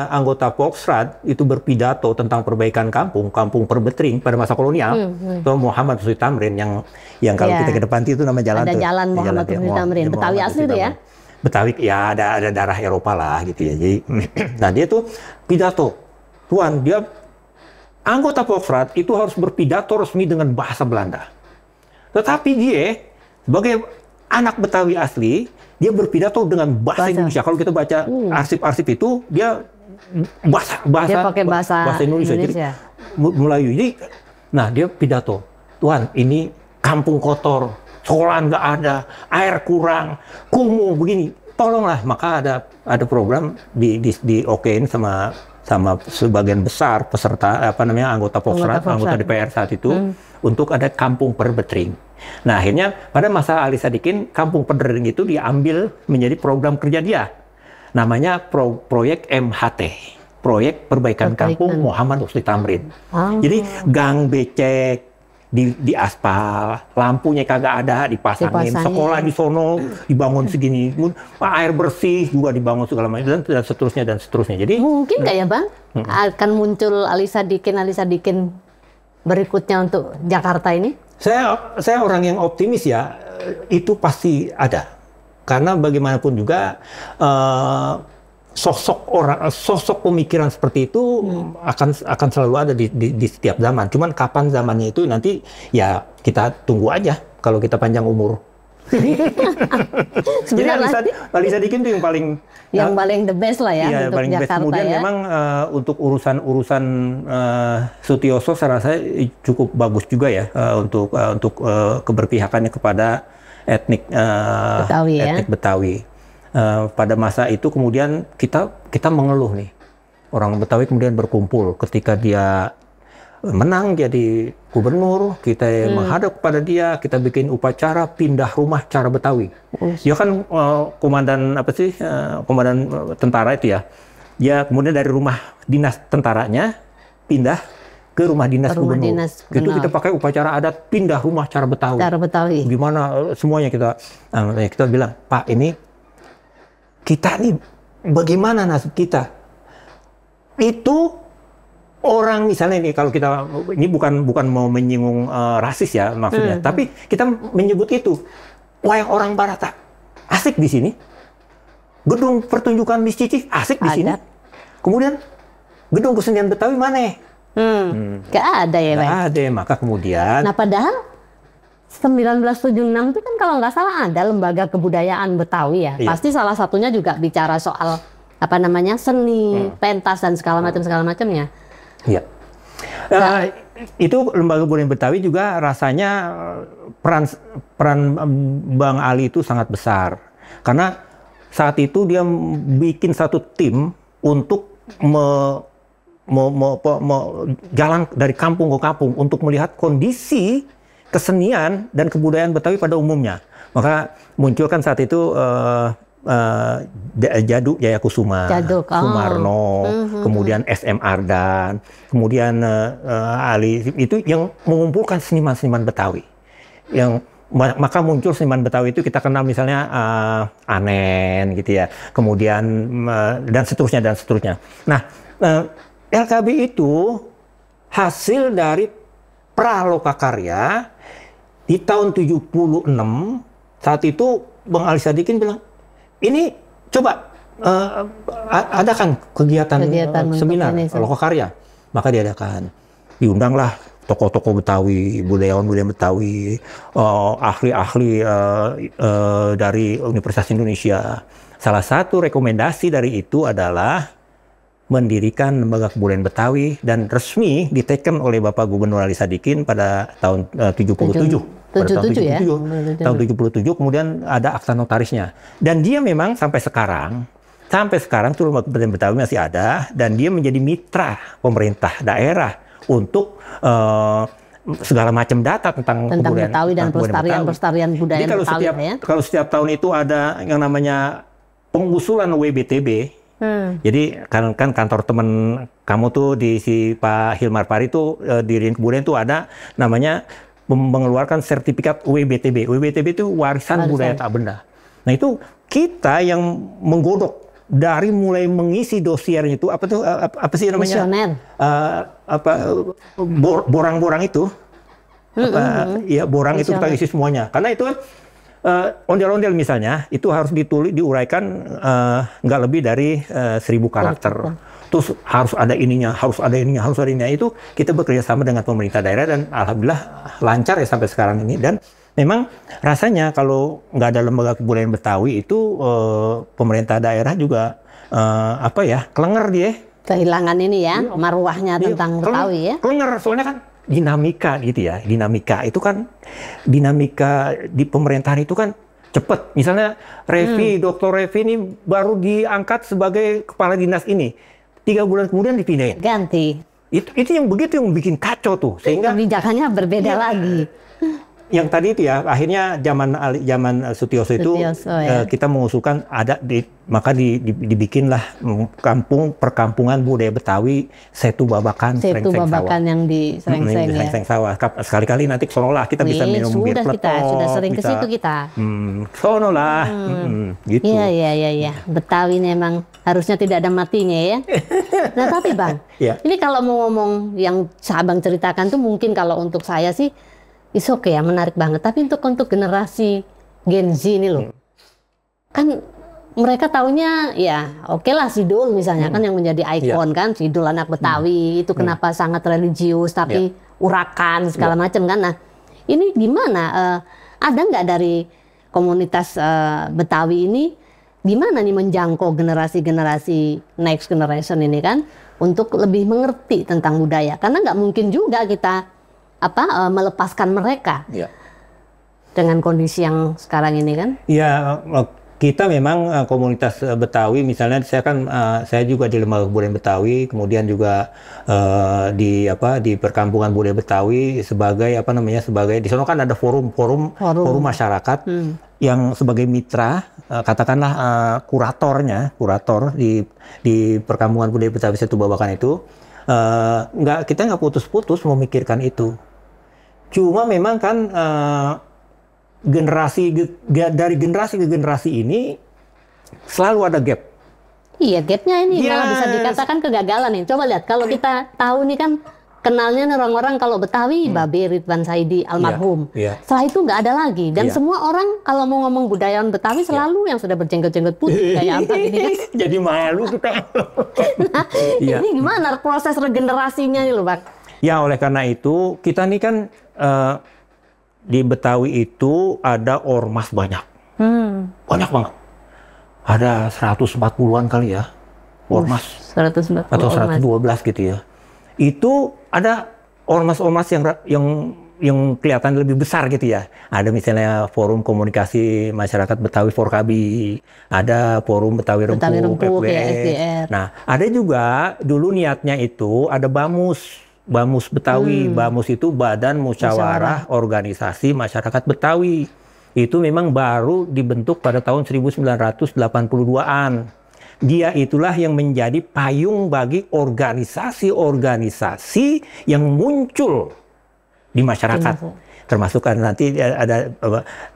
Speaker 1: anggota Volksraad itu berpidato tentang perbaikan kampung Perbetring pada masa kolonial, itu Muhammad Husni Tamrin yang kalau kita ke depan itu nama jalan
Speaker 2: ada
Speaker 1: tuh.
Speaker 2: Jalan Muhammad Husni Tamrin, Betawi asli itu ya.
Speaker 1: Betawi ya, ada darah Eropa lah gitu ya. Jadi nah dia tuh pidato. Tuan, dia anggota Volksraad itu harus berpidato resmi dengan bahasa Belanda. Tetapi dia sebagai anak Betawi asli, dia berpidato dengan bahasa Indonesia. Kalau kita baca arsip-arsip itu, dia pakai bahasa Indonesia. Jadi Melayu. Jadi, nah dia pidato, Tuan, ini kampung kotor, sekolah nggak ada, air kurang, kumuh begini. Tolonglah. Maka ada program di-okein sama sebagian besar peserta anggota Volksraad, anggota DPR saat itu, untuk ada kampung Perbetring. Nah, akhirnya pada masa Ali Sadikin, kampung Perbetring itu diambil menjadi program kerja dia. Namanya proyek MHT, proyek perbaikan kampung Muhammad Husni Tamrin. Jadi gang becek, di aspal, lampunya kagak ada dipasangin, sekolah di sono dibangun segini, air bersih juga dibangun segala macam dan seterusnya. Jadi
Speaker 2: mungkin nggak ya Bang akan muncul Ali Sadikin berikutnya untuk Jakarta ini?
Speaker 1: Saya orang yang optimis ya, itu pasti ada. Karena bagaimanapun juga sosok pemikiran seperti itu akan selalu ada di setiap zaman. Cuman kapan zamannya itu nanti ya kita tunggu aja kalau kita panjang umur. Jadi Ali Sadikin itu yang paling
Speaker 2: the best lah ya, untuk
Speaker 1: paling
Speaker 2: Jakarta.
Speaker 1: Best. Kemudian
Speaker 2: ya.
Speaker 1: memang untuk urusan Sutioso saya rasa cukup bagus juga ya untuk keberpihakannya kepada etnik Betawi. Pada masa itu kemudian kita mengeluh nih, orang Betawi kemudian berkumpul ketika dia menang jadi gubernur, kita menghadap kepada dia, kita bikin upacara pindah rumah cara Betawi. Dia kan komandan komandan tentara itu ya. Dia kemudian dari rumah dinas tentaranya pindah ke rumah dinas gubernur. Itu kita pakai upacara adat pindah rumah cara Betawi. Gimana semuanya kita bilang, Pak, ini kita nih bagaimana nasib kita? Itu orang misalnya nih, kalau kita ini bukan mau menyinggung rasis ya maksudnya, tapi kita menyebut itu, wayang orang Barata asik di sini, gedung pertunjukan Miss Cici asik di sini, kemudian gedung kesenian Betawi mana?
Speaker 2: Gak ada ya, Bang?
Speaker 1: Gak ada, maka kemudian.
Speaker 2: Nah, padahal 1976 itu kan kalau nggak salah ada lembaga kebudayaan Betawi ya. Iya. Pasti salah satunya juga bicara soal seni, pentas dan segala macamnya.
Speaker 1: Iya. Itu lembaga kebudayaan Betawi juga rasanya peran Bang Ali itu sangat besar. Karena saat itu dia bikin satu tim untuk jalan dari kampung ke kampung untuk melihat kondisi kesenian dan kebudayaan Betawi pada umumnya. Maka muncul kan saat itu Jayakusuma, Sumarno, kemudian SM Ardan, kemudian Ali, itu yang mengumpulkan seniman-seniman Betawi. Maka muncul seniman Betawi itu kita kenal misalnya Anen gitu ya, kemudian dan seterusnya. Nah, LKB itu hasil dari Pralokakarya di tahun 76. Saat itu Bang Ali Sadikin bilang, ini coba adakan kegiatan seminar Lokakarya. Maka diadakan, diundanglah tokoh-tokoh Betawi, budayawan Betawi, ahli-ahli dari Universitas Indonesia. Salah satu rekomendasi dari itu adalah mendirikan lembaga kebudayaan Betawi dan resmi diteken oleh Bapak Gubernur Ali Sadikin pada tahun 77. Tahun 77 kemudian ada akta notarisnya. Dan dia memang sampai sekarang tuh lembaga kebudayaan Betawi masih ada dan dia menjadi mitra pemerintah daerah untuk segala macam data tentang kebudayaan
Speaker 2: Betawi dan pelestarian budaya Betawi.
Speaker 1: Kalau setiap tahun itu ada yang namanya pengusulan WBTB. Jadi kan kantor teman kamu tuh di si Pak Hilmar Pari tuh di Kebudayaan tuh ada namanya mengeluarkan sertifikat WBTB. WBTB itu warisan budaya tak benda. Nah itu kita yang menggodok dari mulai mengisi dosiernya itu apa sih namanya? Borang-borang itu. Ya borang itu kita isi semuanya. Karena itu kan ondel-ondel misalnya itu harus diuraikan nggak lebih dari 1000 karakter. Terus harus ada ininya. Itu kita bekerja sama dengan pemerintah daerah dan alhamdulillah lancar ya sampai sekarang ini. Dan memang rasanya kalau nggak ada lembaga kebudayaan Betawi itu pemerintah daerah juga kelenger dia.
Speaker 2: Kehilangan ini ya, marwahnya tentang Betawi ya.
Speaker 1: Kelenger, soalnya kan dinamika gitu ya. Dinamika itu kan, dinamika di pemerintahan itu kan cepet. Misalnya Dr. Revi ini baru diangkat sebagai kepala dinas ini. 3 bulan kemudian dipindahin.
Speaker 2: Ganti.
Speaker 1: Itu yang begitu yang bikin kacau tuh. Sehingga
Speaker 2: kebijakannya berbeda lagi.
Speaker 1: yang tadi itu ya, akhirnya zaman Sutioso itu
Speaker 2: ya.
Speaker 1: kita mengusulkan maka dibikinlah perkampungan budaya Betawi Setu Babakan
Speaker 2: Setu Babakan yang di Serengseng ya.
Speaker 1: Serengseng Sawah. Sekali-kali nanti sonolah kita bisa minum bir peletok.
Speaker 2: Sudah sering ke situ kita.
Speaker 1: Sonolah, gitu.
Speaker 2: Iya. Betawi ini emang harusnya tidak ada matinya ya. Nah tapi Bang, ini kalau mau ngomong yang Abang ceritakan tuh mungkin kalau untuk saya sih oke ya, menarik banget. Tapi untuk generasi Gen Z ini loh, kan mereka taunya ya oke lah Sidul misalnya kan yang menjadi ikon kan, Sidul anak Betawi itu kenapa sangat religius tapi urakan segala macam kan. Nah ini gimana? Ada nggak dari komunitas Betawi ini gimana nih menjangkau generasi-generasi next generation ini kan untuk lebih mengerti tentang budaya? Karena nggak mungkin juga kita melepaskan mereka dengan kondisi yang sekarang ini kan?
Speaker 1: Ya, kita memang komunitas Betawi, misalnya saya juga di Lembaga Kebudayaan Betawi, kemudian juga di Perkampungan Budaya Betawi sebagai di sana kan ada forum masyarakat yang sebagai mitra, katakanlah kurator di Perkampungan Budaya Betawi Setu Babakan itu. Kita nggak putus-putus memikirkan itu. Cuma memang kan dari generasi ke generasi ini selalu ada gap.
Speaker 2: Iya, gapnya ini malah bisa dikatakan kegagalan nih. Coba lihat kalau kita tahu nih kan kenalnya orang-orang kalau Betawi Babe Ridwan Saidi almarhum. Setelah itu nggak ada lagi dan semua orang kalau mau ngomong budayawan Betawi selalu yang sudah berjenggot-jenggot putih kayak Abang ini.
Speaker 1: Jadi malu kita.
Speaker 2: Nah, ini gimana proses regenerasinya nih loh, Bang?
Speaker 1: Ya, oleh karena itu kita nih kan di Betawi itu ada ormas banyak. Banyak banget. Ada 140-an kali ya ormas.
Speaker 2: 140
Speaker 1: atau 112 gitu ya. Itu ada ormas-ormas yang kelihatan lebih besar gitu ya. Ada misalnya Forum Komunikasi Masyarakat Betawi Forkabi, ada Forum Betawi Rempuk,
Speaker 2: FBR.
Speaker 1: Nah, ada juga dulu niatnya itu ada Bamus Betawi. Bamus itu Badan Musyawarah Organisasi Masyarakat Betawi. Itu memang baru dibentuk pada tahun 1982-an. Dia itulah yang menjadi payung bagi organisasi-organisasi yang muncul di masyarakat. Termasuk kan nanti ada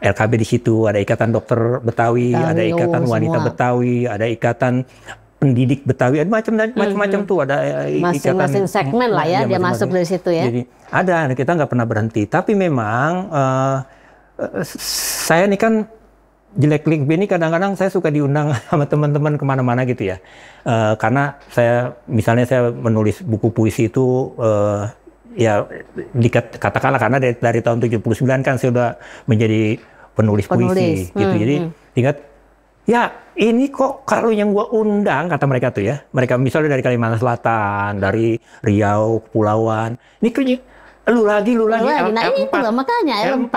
Speaker 1: LKB di situ, ada Ikatan Dokter Betawi, ada Ikatan Wanita Betawi, ada Ikatan Pendidik Betawi, ada macam-macam tuh, ada
Speaker 2: masing-masing segmen lah ya, dia masuk dari situ ya.
Speaker 1: Jadi ada, kita nggak pernah berhenti. Tapi memang saya ini kan jelek link ini kadang-kadang saya suka diundang sama teman-teman kemana-mana gitu ya. Karena saya menulis buku puisi itu ya katakanlah karena dari tahun 79 kan saya udah menjadi penulis. Puisi gitu. Jadi tingkat ya ini kok kalau yang gua undang kata mereka tuh ya. Mereka misalnya dari Kalimantan Selatan, dari Riau, Kepulauan. Ini kayaknya lu lagi.
Speaker 2: Nah ini tuh makanya L4.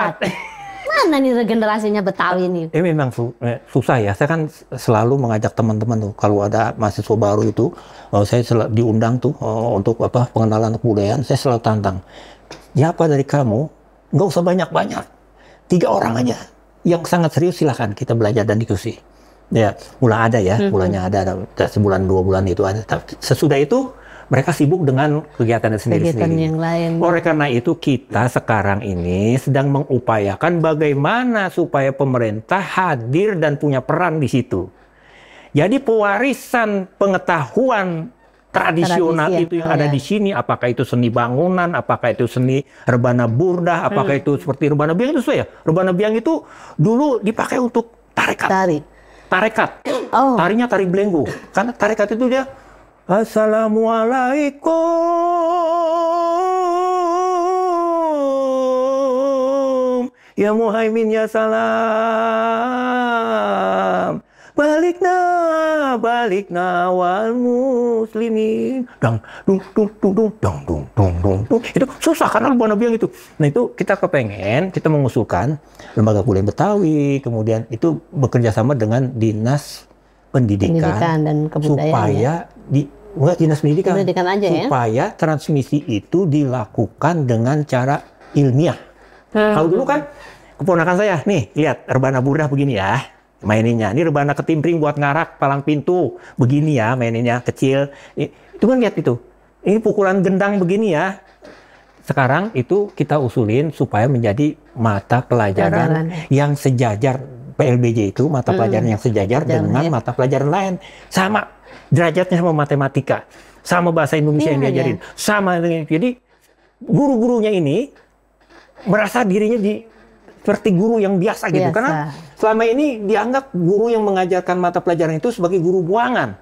Speaker 2: Mana nih regenerasinya Betawi ini?
Speaker 1: Memang susah ya. Saya kan selalu mengajak teman-teman tuh. Kalau ada mahasiswa baru itu, saya diundang tuh untuk pengenalan kebudayaan. Saya selalu tantang. Siapa dari kamu? Nggak usah banyak-banyak. 3 orang aja. Yang sangat serius silahkan kita belajar dan diskusi. Ya, mulai ada ya. Mulanya ada sebulan 2 bulan itu ada. Sesudah itu mereka sibuk dengan kegiatan sendiri-sendiri.
Speaker 2: Yang lain.
Speaker 1: Oleh karena itu kita sekarang ini sedang mengupayakan bagaimana supaya pemerintah hadir dan punya peran di situ. Jadi pewarisan pengetahuan tradisional itu yang ada di sini, apakah itu seni bangunan, apakah itu seni rebana burdah, apakah itu seperti rebana biang itu saya. Rebana biang itu dulu dipakai untuk tarekat. Tarekat. Tarinya tari belenggu. Karena tarekat itu dia Assalamualaikum ya Muhaimin ya salam balikna wal muslimin dang dung itu susah karena rebana biang itu. Nah itu kita mengusulkan Lembaga Kebudayaan Betawi kemudian itu bekerja sama dengan Dinas Pendidikan
Speaker 2: dan Kebudayaan
Speaker 1: supaya Dinas Pendidikan
Speaker 2: aja,
Speaker 1: supaya transmisi itu dilakukan dengan cara ilmiah. Kalau dulu kan keponakan saya, nih lihat rebana burdah begini ya maininnya. Ini rebana ketimpring buat ngarak palang pintu, begini ya maininnya kecil. Itu kan lihat itu. Ini pukulan gendang begini ya. Sekarang itu kita usulin supaya menjadi mata pelajaran yang sejajar. PLBJ itu mata pelajaran yang sejajar dengan mata pelajaran lain. Sama derajatnya sama matematika, sama bahasa Indonesia yang diajarin, sama. Jadi guru-gurunya ini merasa dirinya seperti guru yang biasa gitu. Karena selama ini dianggap guru yang mengajarkan mata pelajaran itu sebagai guru buangan.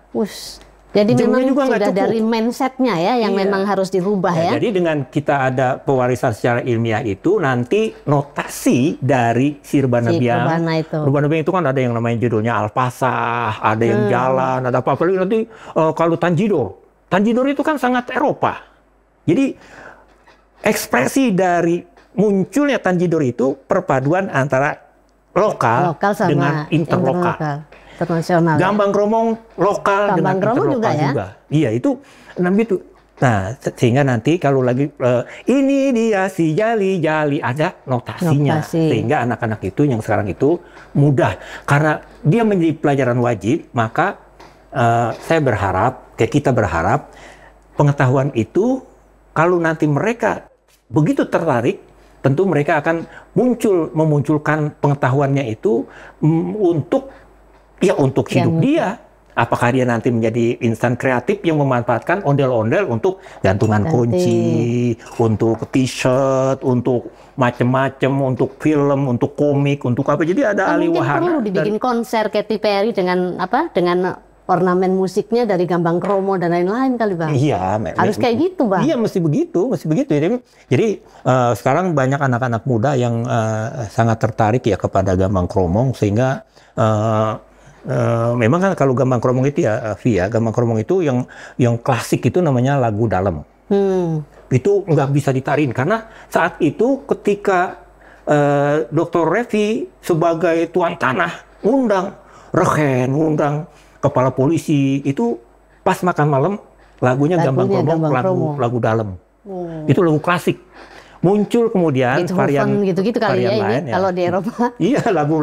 Speaker 2: Jadi memang juga sudah dari mindsetnya ya yang memang harus dirubah ya.
Speaker 1: Jadi dengan kita ada pewarisan secara ilmiah itu, nanti notasi dari si rebana biang. Rebana biang itu kan ada yang namanya judulnya Alpasah, ada yang jalan, ada apa-apa. Nanti kalau Tanjidor. Tanjidor itu kan sangat Eropa. Jadi ekspresi dari munculnya Tanjidor itu perpaduan antara lokal dengan interlokal.
Speaker 2: Internasional.
Speaker 1: Gambang Kromong lokal dengan interlokal juga. Iya itu. Nah sehingga nanti kalau lagi ini dia si jali-jali ada notasinya. Sehingga anak-anak itu yang sekarang itu mudah. Karena dia menjadi pelajaran wajib, maka saya berharap, kita berharap pengetahuan itu kalau nanti mereka begitu tertarik, tentu mereka akan memunculkan pengetahuannya itu untuk hidup dia. Apakah dia nanti menjadi insan kreatif yang memanfaatkan ondel-ondel untuk gantungan kunci, untuk t-shirt, untuk macam-macam, untuk film, untuk komik, untuk apa. Jadi ada ahli wahana.
Speaker 2: Perlu dibikin konser Katy Perry dengan dengan ornamen musiknya dari Gambang Kromo dan lain-lain kali Bang.
Speaker 1: Iya,
Speaker 2: harus kayak gitu Bang.
Speaker 1: Iya, mesti begitu. Jadi sekarang banyak anak-anak muda yang sangat tertarik ya kepada Gambang Kromong, sehingga memang kan kalau Gambang Kromong itu ya, Via, Gambang Kromong itu yang klasik itu namanya lagu dalam. Itu nggak bisa ditarin karena saat itu ketika Dr. Revi sebagai tuan tanah undang Rehen, undang kepala polisi, itu pas makan malam lagunya Gambang Kromong, lagu dalam. Itu lagu klasik. Muncul kemudian varian
Speaker 2: gitu-gitu kali ya ini kalau di Eropa.
Speaker 1: Iya, lagu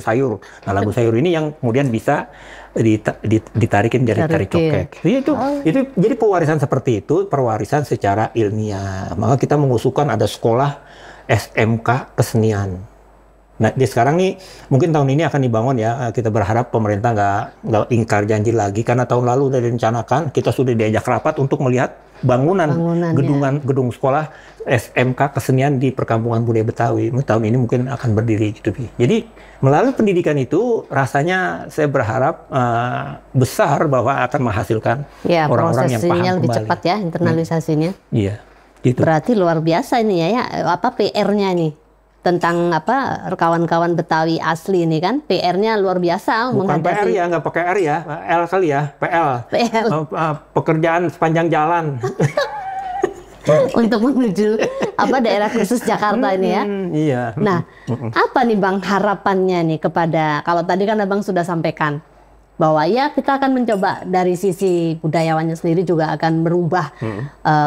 Speaker 1: sayur. Nah, lagu sayur ini yang kemudian bisa ditarikin jadi tarik cokek. Itu jadi pewarisan seperti itu, pewarisan secara ilmiah. Maka kita mengusulkan ada sekolah SMK kesenian. Nah, di sekarang nih mungkin tahun ini akan dibangun ya. Kita berharap pemerintah nggak ingkar janji lagi karena tahun lalu sudah direncanakan, kita sudah diajak rapat untuk melihat bangunan gedung sekolah SMK kesenian di Perkampungan Budaya Betawi. Tahun ini mungkin akan berdiri gitu. Jadi melalui pendidikan itu rasanya saya berharap besar bahwa akan menghasilkan orang-orang yang paham
Speaker 2: lebih cepat ya internalisasinya.
Speaker 1: Iya. Gitu.
Speaker 2: Berarti luar biasa ini ya PR-nya nih tentang kawan-kawan Betawi asli ini kan PR-nya luar biasa.
Speaker 1: Bukan PR ya, nggak pakai R ya, L kali ya, PL. Pekerjaan sepanjang jalan.
Speaker 2: Untuk menuju daerah khusus Jakarta ini ya.
Speaker 1: Iya.
Speaker 2: Nah, apa nih Bang harapannya nih kepada, kalau tadi kan Abang sudah sampaikan bahwa ya kita akan mencoba dari sisi budayawannya sendiri juga akan merubah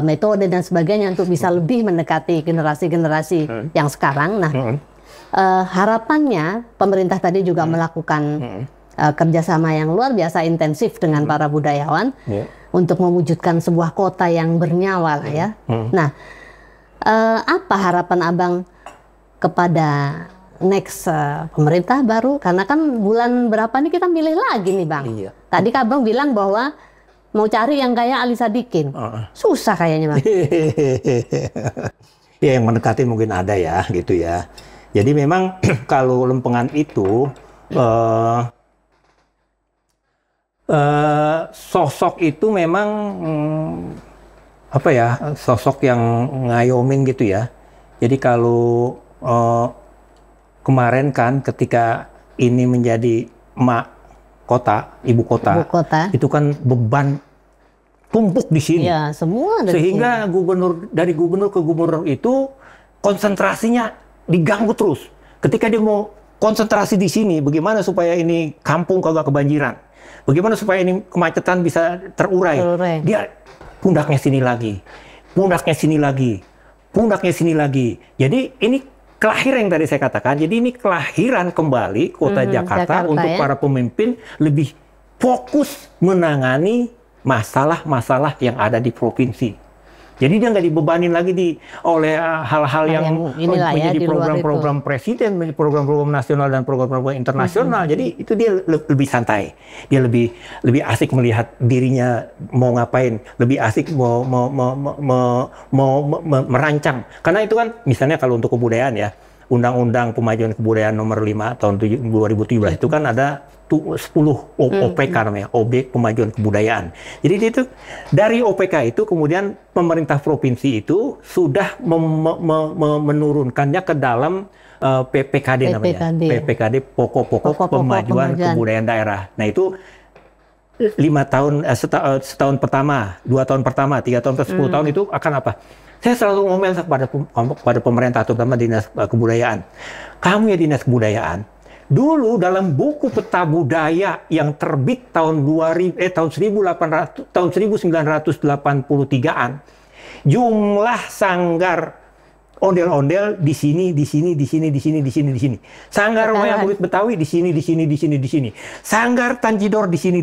Speaker 2: metode dan sebagainya untuk bisa lebih mendekati generasi-generasi yang sekarang. Nah, harapannya pemerintah tadi juga melakukan kerjasama yang luar biasa intensif dengan para budayawan untuk mewujudkan sebuah kota yang bernyawa ya. Nah, apa harapan Abang kepada next pemerintah baru, karena kan bulan berapa nih kita milih lagi nih Bang. Iya. Tadi kan Abang bilang bahwa mau cari yang kayak Ali Sadikin. Susah kayaknya Bang.
Speaker 1: Ya yang mendekati mungkin ada ya gitu ya. Jadi memang kalau lempengan itu sosok itu memang sosok yang ngayomin gitu ya. Jadi kalau kemarin kan ketika ini menjadi ibu kota, itu kan beban tumpuk di sini.
Speaker 2: Ya, semua
Speaker 1: sehingga dari gubernur ke gubernur itu konsentrasinya diganggu terus. Ketika dia mau konsentrasi di sini, bagaimana supaya ini kampung kagak kebanjiran? Bagaimana supaya ini kemacetan bisa terurai? Dia pundaknya sini lagi, pundaknya sini lagi, pundaknya sini lagi. Jadi ini kelahiran yang tadi saya katakan. Jadi ini kelahiran kembali kota Jakarta untuk para pemimpin lebih fokus menangani masalah-masalah yang ada di provinsi. Jadi dia nggak dibebanin lagi oleh hal-hal yang menjadi program-program presiden, menjadi program-program nasional dan program-program internasional. Jadi itu dia lebih santai, dia lebih asik melihat dirinya mau ngapain, lebih asik mau merancang. Karena itu kan misalnya kalau untuk kebudayaan ya, Undang-Undang Pemajuan Kebudayaan Nomor 5 tahun 2017 itu kan ada 10 OPK namanya, Objek Pemajuan Kebudayaan. Jadi itu dari OPK itu kemudian pemerintah provinsi itu sudah menurunkannya ke dalam PPKD namanya, PPKD Pokok-Pokok Pemajuan Kebudayaan Daerah. Nah itu 5 tahun, setahun pertama, 2 tahun pertama, 3 tahun, 10 tahun itu akan apa? Saya selalu ngomel kepada pemerintah, terutama Dinas Kebudayaan. Kamu ya Dinas Kebudayaan, dulu dalam buku peta budaya yang terbit tahun 1983-an, jumlah sanggar ondel-ondel di sini. Sanggar wayang kulit Betawi di sini. Sanggar Tanjidor di sini.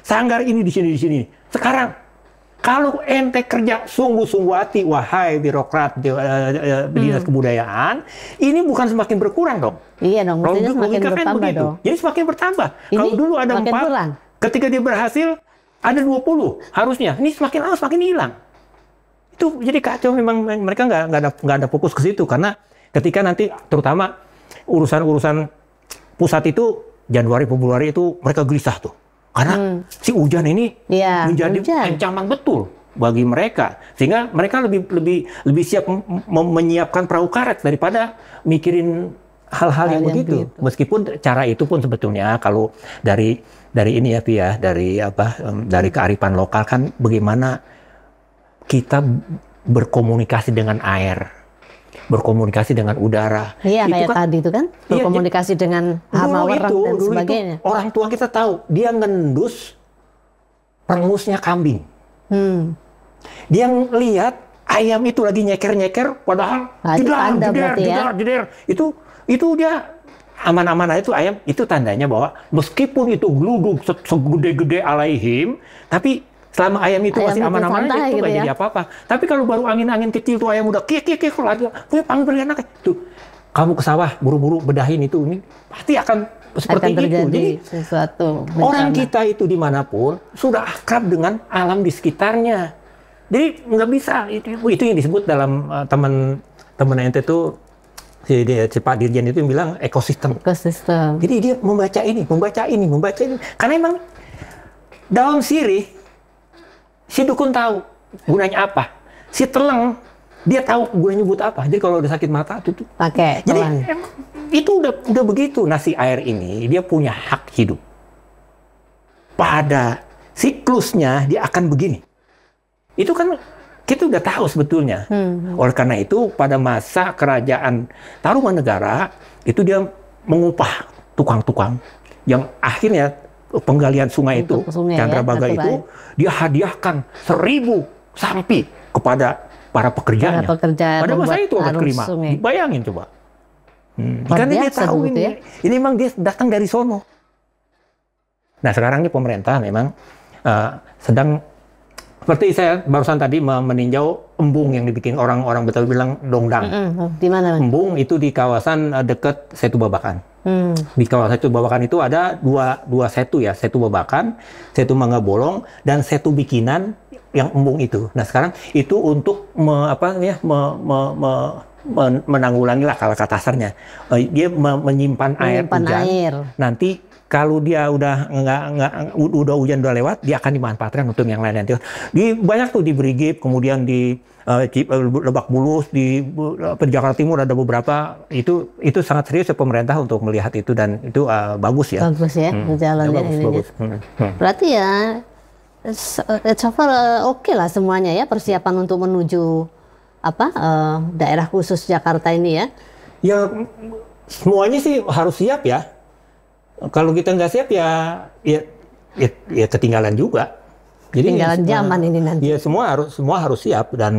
Speaker 1: Sanggar ini di sini. Sekarang kalau ente kerja sungguh-sungguh hati, wahai birokrat Dinas Kebudayaan, ini bukan semakin berkurang dong.
Speaker 2: Iya dong, mestinya semakin bertambah dong.
Speaker 1: Jadi semakin bertambah. Kalau dulu ada 4, ketika dia berhasil ada 20 harusnya. Ini semakin lama semakin hilang. Itu jadi kacau, memang mereka nggak ada fokus ke situ, karena ketika nanti terutama urusan pusat itu Januari Februari itu mereka gelisah tuh. Karena si hujan ini menjadi ancaman betul bagi mereka, sehingga mereka lebih siap menyiapkan perahu karet daripada mikirin hal-hal yang begitu. Meskipun cara itu pun sebetulnya kalau dari ini ya Pia, dari kearifan lokal kan, bagaimana kita berkomunikasi dengan air, berkomunikasi dengan udara.
Speaker 2: Iya, itu kayak kan, tadi itu kan, berkomunikasi dengan hama wereng dan sebagainya.
Speaker 1: Itu, orang tua kita tahu, dia ngendus perengusnya kambing. Dia ngelihat ayam itu lagi nyeker-nyeker, padahal jeder. Itu dia aman-aman aja, itu ayam, itu tandanya bahwa meskipun itu gluduk segede-gede alaihim, tapi selama ayam itu masih aman-aman aja, itu nggak jadi apa-apa. Tapi kalau baru angin-angin kecil tuh ayam udah kiek lagi, panggil anak tuh, kamu ke sawah buru-buru bedahin itu, ini pasti akan seperti itu. Jadi
Speaker 2: sesuatu
Speaker 1: orang kita itu dimanapun sudah akrab dengan alam di sekitarnya. Jadi nggak bisa, itu yang disebut dalam teman ente tuh si Pak Dirjen itu yang bilang ekosistem. Jadi dia membaca ini. Karena emang daun sirih si dukun tahu gunanya apa. Si teleng dia tahu gunanya buat apa. Jadi kalau udah sakit mata itu
Speaker 2: pakai
Speaker 1: teleng. Jadi itu udah begitu. Nah, si air ini dia punya hak hidup. Pada siklusnya dia akan begini. Itu kan kita udah tahu sebetulnya. Oleh karena itu pada masa kerajaan Tarumanegara itu dia mengupah tukang-tukang yang akhirnya penggalian sungai itu, Candrabaga itu, dia hadiahkan 1.000 sapi kepada para pekerjanya. Pada masa itu abad kelima. Bayangin coba. Karena dia tahu ini memang dia datang dari sono. Nah sekarang ini pemerintah memang sedang, seperti saya barusan tadi meninjau embung yang dibikin orang-orang Betawi bilang dongdang.
Speaker 2: Di mana?
Speaker 1: Embung itu di kawasan dekat Setu Babakan. Di kawasan Setu Babakan itu ada dua setu ya, Setu Babakan, Setu Mangga Bolong, dan Setu Bikinan yang embung itu. Nah sekarang itu untuk menanggulangi lah kalau kata kasarnya, dia menyimpan air hujan. Nanti kalau dia udah hujan udah lewat, dia akan dimanfaatkan untuk yang lain. Banyak tuh di Brigip, kemudian di Lebak Bulus, di Jakarta Timur ada beberapa. Itu sangat serius ya pemerintah untuk melihat itu, dan itu bagus ya.
Speaker 2: Bagus ya, jalannya ini. Bagus. Berarti ya so far oke lah semuanya ya, persiapan untuk menuju daerah khusus Jakarta ini ya. Ya
Speaker 1: semuanya sih harus siap ya. Kalau kita nggak siap ya ketinggalan juga. Jadi
Speaker 2: ketinggalan zaman ini nanti.
Speaker 1: Ya semua harus siap, dan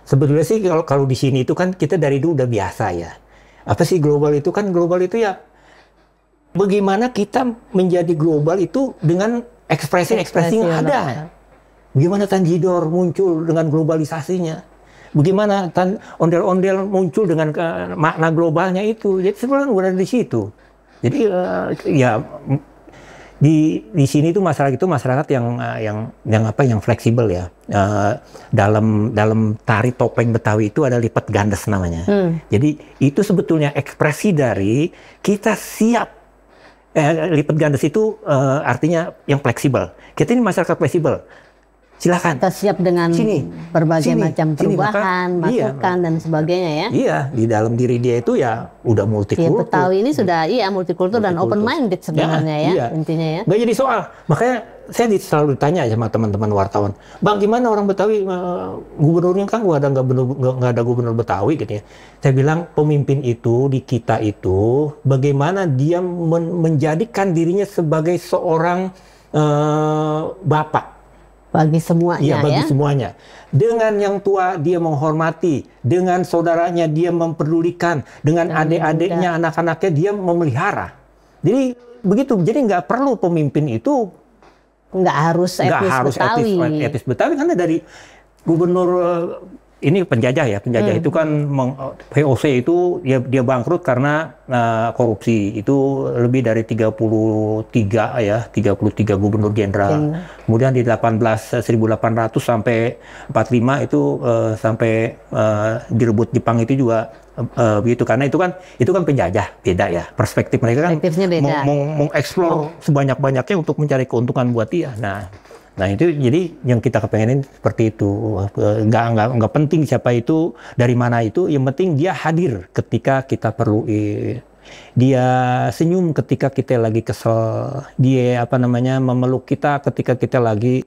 Speaker 1: Sebetulnya sih kalau di sini itu kan kita dari dulu udah biasa ya. Apa sih global itu kan? Global itu ya bagaimana kita menjadi global itu dengan ekspresi-ekspresi yang ada. Bagaimana Tanjidor muncul dengan globalisasinya. Bagaimana ondel-ondel muncul dengan makna globalnya itu. Jadi sebenarnya udah di situ. Jadi ya di sini tuh masyarakat yang fleksibel ya. Dalam tari topeng Betawi itu ada lipat gandes namanya. Jadi itu sebetulnya ekspresi dari kita siap. Lipat gandes itu artinya yang fleksibel. Kita ini masyarakat fleksibel. Silakan.
Speaker 2: Kita siap dengan berbagai macam perubahan, masukan dan sebagainya ya.
Speaker 1: Iya, di dalam diri dia itu ya udah multikultur.
Speaker 2: Betawi ini sudah multikultur dan open minded sebenarnya ya, intinya ya.
Speaker 1: Nggak jadi soal. Makanya saya selalu ditanya sama teman-teman wartawan, Bang, gimana orang Betawi gubernurnya kan nggak ada gubernur Betawi gitu ya. Saya bilang pemimpin itu di kita itu bagaimana dia menjadikan dirinya sebagai seorang bapak.
Speaker 2: Bagi semuanya
Speaker 1: ya. Bagi semuanya. Dengan yang tua dia menghormati, dengan saudaranya dia memperdulikan, dengan adik-adiknya, anak-anaknya dia memelihara. Jadi begitu. Jadi nggak perlu pemimpin itu
Speaker 2: nggak harus
Speaker 1: etis Betawi karena dari gubernur ini penjajah ya. Penjajah itu kan VOC itu dia bangkrut karena korupsi. Itu lebih dari 33 gubernur jenderal. Kemudian di 1800 sampai 45 itu sampai direbut Jepang itu juga begitu, karena itu kan penjajah, beda ya. Perspektif mereka kan mengeksplor sebanyak-banyaknya untuk mencari keuntungan buat dia. Nah itu jadi yang kita kepengenin seperti itu. Nggak penting siapa itu, dari mana itu, yang penting dia hadir ketika kita perlu. Dia senyum ketika kita lagi kesel. Dia memeluk kita ketika kita lagi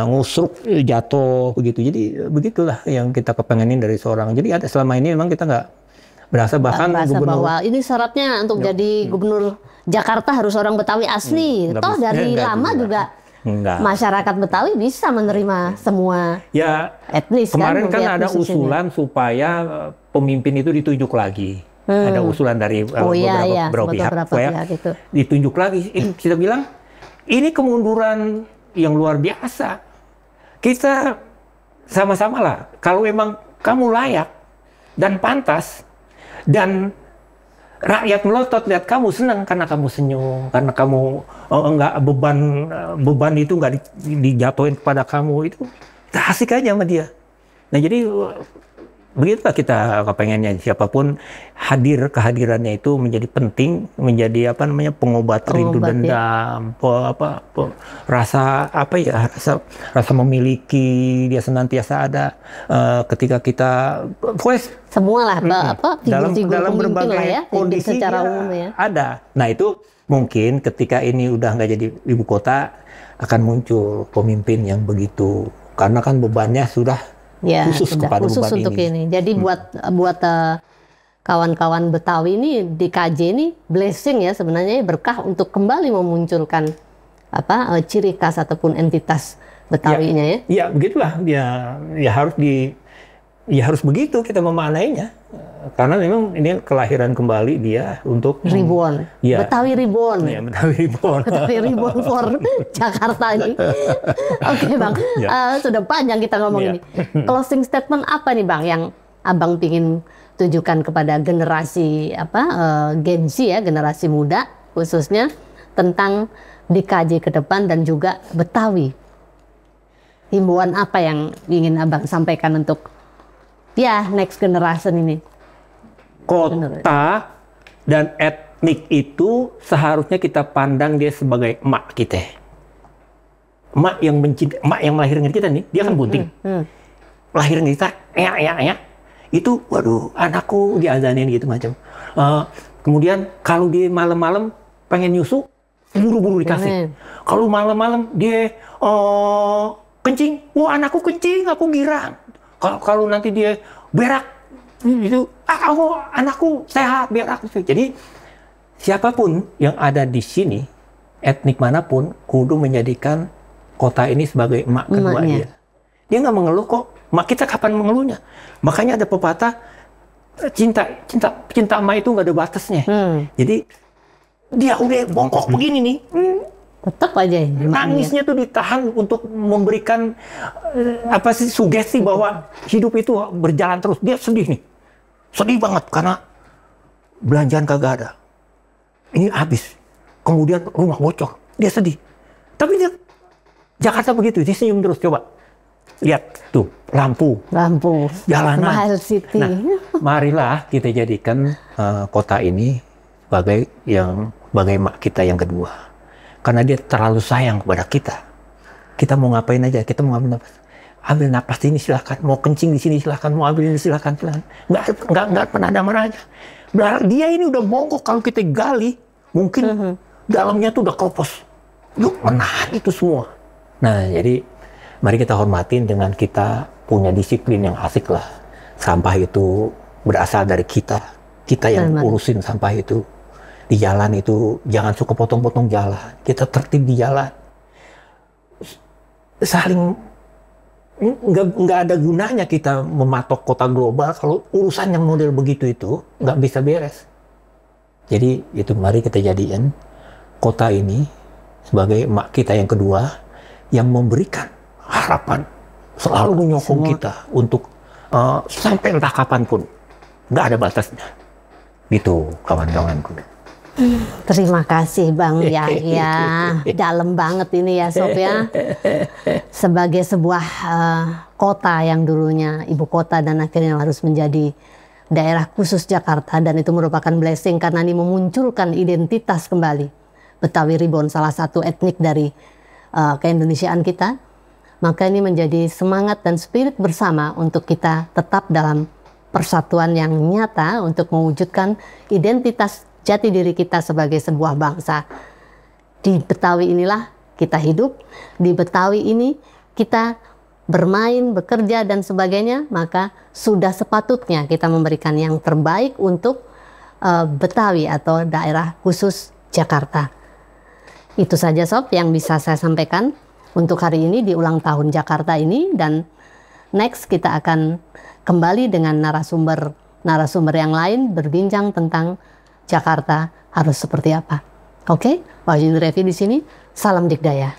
Speaker 1: ngusruk jatuh begitu. Jadi begitulah yang kita kepengenin dari seorang. Jadi selama ini memang kita nggak berasa gubernur
Speaker 2: bahwa ini syaratnya untuk jadi gubernur Jakarta harus orang Betawi asli. Toh dari lama juga.
Speaker 1: Enggak.
Speaker 2: Masyarakat Betawi bisa menerima semua etnis.
Speaker 1: Kemarin kan ada usulan supaya pemimpin itu ditunjuk lagi. Ada usulan dari beberapa pihak itu. Ditunjuk lagi. Kita bilang ini kemunduran yang luar biasa. Kita sama-sama lah. Kalau memang kamu layak dan pantas dan rakyat melotot lihat kamu senang karena kamu senyum, karena kamu enggak beban itu enggak dijatuhin kepada kamu, itu kita asik aja sama dia. Nah jadi begitulah kita kepengennya, siapapun kehadirannya itu menjadi penting, menjadi pengobat rindu dendam, rasa memiliki, dia senantiasa ada ketika kita
Speaker 2: semua lah
Speaker 1: dalam berbagai kondisi
Speaker 2: secara umum ya.
Speaker 1: Ada. Nah itu mungkin ketika ini udah nggak jadi ibu kota akan muncul pemimpin yang begitu, karena kan bebannya sudah khusus
Speaker 2: untuk ini. Jadi buat kawan-kawan Betawi ini di KJ ini blessing ya sebenarnya, berkah untuk kembali memunculkan ciri khas ataupun entitas Betawinya ya.
Speaker 1: Iya begitulah harus begitu kita memaknainya, karena memang ini kelahiran kembali dia untuk
Speaker 2: Reborn. Betawi Reborn.
Speaker 1: Ya, Betawi Reborn.
Speaker 2: Betawi Reborn for Jakarta ini. Oke Bang, sudah panjang kita ngomong ini. Closing statement apa nih Bang yang Abang pingin tujukan kepada generasi Gen Z ya, generasi muda khususnya tentang DKJ ke depan dan juga Betawi? Himbauan apa yang ingin Abang sampaikan untuk next generation ini?
Speaker 1: Kota dan etnik itu seharusnya kita pandang dia sebagai emak kita. Emak yang melahirkan kita nih, dia kan bunting. Melahirkan kita, itu, waduh, anakku diazanin gitu macam. Kemudian kalau dia malam-malam pengen nyusu, buru-buru dikasih. Kalau malam-malam dia kencing, wah anakku kencing, aku girang. Kalau nanti dia berak, itu anakku sehat, berak. Jadi siapapun yang ada di sini, etnik manapun, kudu menjadikan kota ini sebagai emak kedua dia. Dia nggak mengeluh kok. Mak kita kapan mengeluhnya? Makanya ada pepatah, cinta emak itu nggak ada batasnya. Jadi dia udah bongkok begini nih,
Speaker 2: tetap aja
Speaker 1: nangisnya tuh ditahan untuk memberikan sugesti bahwa hidup itu berjalan terus. Dia sedih nih, sedih banget karena belanjaan kagak ada, ini habis, kemudian rumah bocor, dia sedih. Tapi dia Jakarta begitu, dia senyum terus. Coba lihat tuh lampu, jalanan.
Speaker 2: Mahal City.
Speaker 1: Nah, marilah kita jadikan kota ini sebagai mak kita yang kedua. Karena dia terlalu sayang kepada kita. Kita mau ngapain aja, kita mau ngambil napas. Ambil napas ini silahkan, mau kencing di sini silahkan, mau ambil ini silahkan. Nggak pernah ada marahnya. Dia ini udah bongkok, kalau kita gali, mungkin dalamnya tuh udah kopos. Yuk, menahan itu semua. Nah, jadi mari kita hormatin dengan kita punya disiplin yang asik lah. Sampah itu berasal dari kita. Kita yang urusin sampah itu. Di jalan itu jangan suka potong-potong jalan. Kita tertib di jalan. Saling nggak ada gunanya kita mematok kota global kalau urusan yang model begitu itu nggak bisa beres. Jadi itu mari kita jadikan kota ini sebagai emak kita yang kedua yang memberikan harapan, selalu menyokong kita untuk sampai entah kapanpun, nggak ada batasnya. Gitu kawan-kawanku.
Speaker 2: Terima kasih Bang Yahya, dalam banget ini ya Sob ya. Sebagai sebuah kota yang dulunya ibu kota dan akhirnya harus menjadi daerah khusus Jakarta, dan itu merupakan blessing karena ini memunculkan identitas kembali Betawi Reborn, salah satu etnik dari keindonesiaan kita. Maka ini menjadi semangat dan spirit bersama untuk kita tetap dalam persatuan yang nyata untuk mewujudkan identitas jati diri kita sebagai sebuah bangsa. Di Betawi inilah kita hidup, di Betawi ini kita bermain, bekerja dan sebagainya, maka sudah sepatutnya kita memberikan yang terbaik untuk Betawi atau daerah khusus Jakarta. Itu saja Sob yang bisa saya sampaikan untuk hari ini di ulang tahun Jakarta ini, dan next kita akan kembali dengan narasumber yang lain berbincang tentang Jakarta harus seperti apa. Oke, Wahyu Revi di sini. Salam Dikdaya.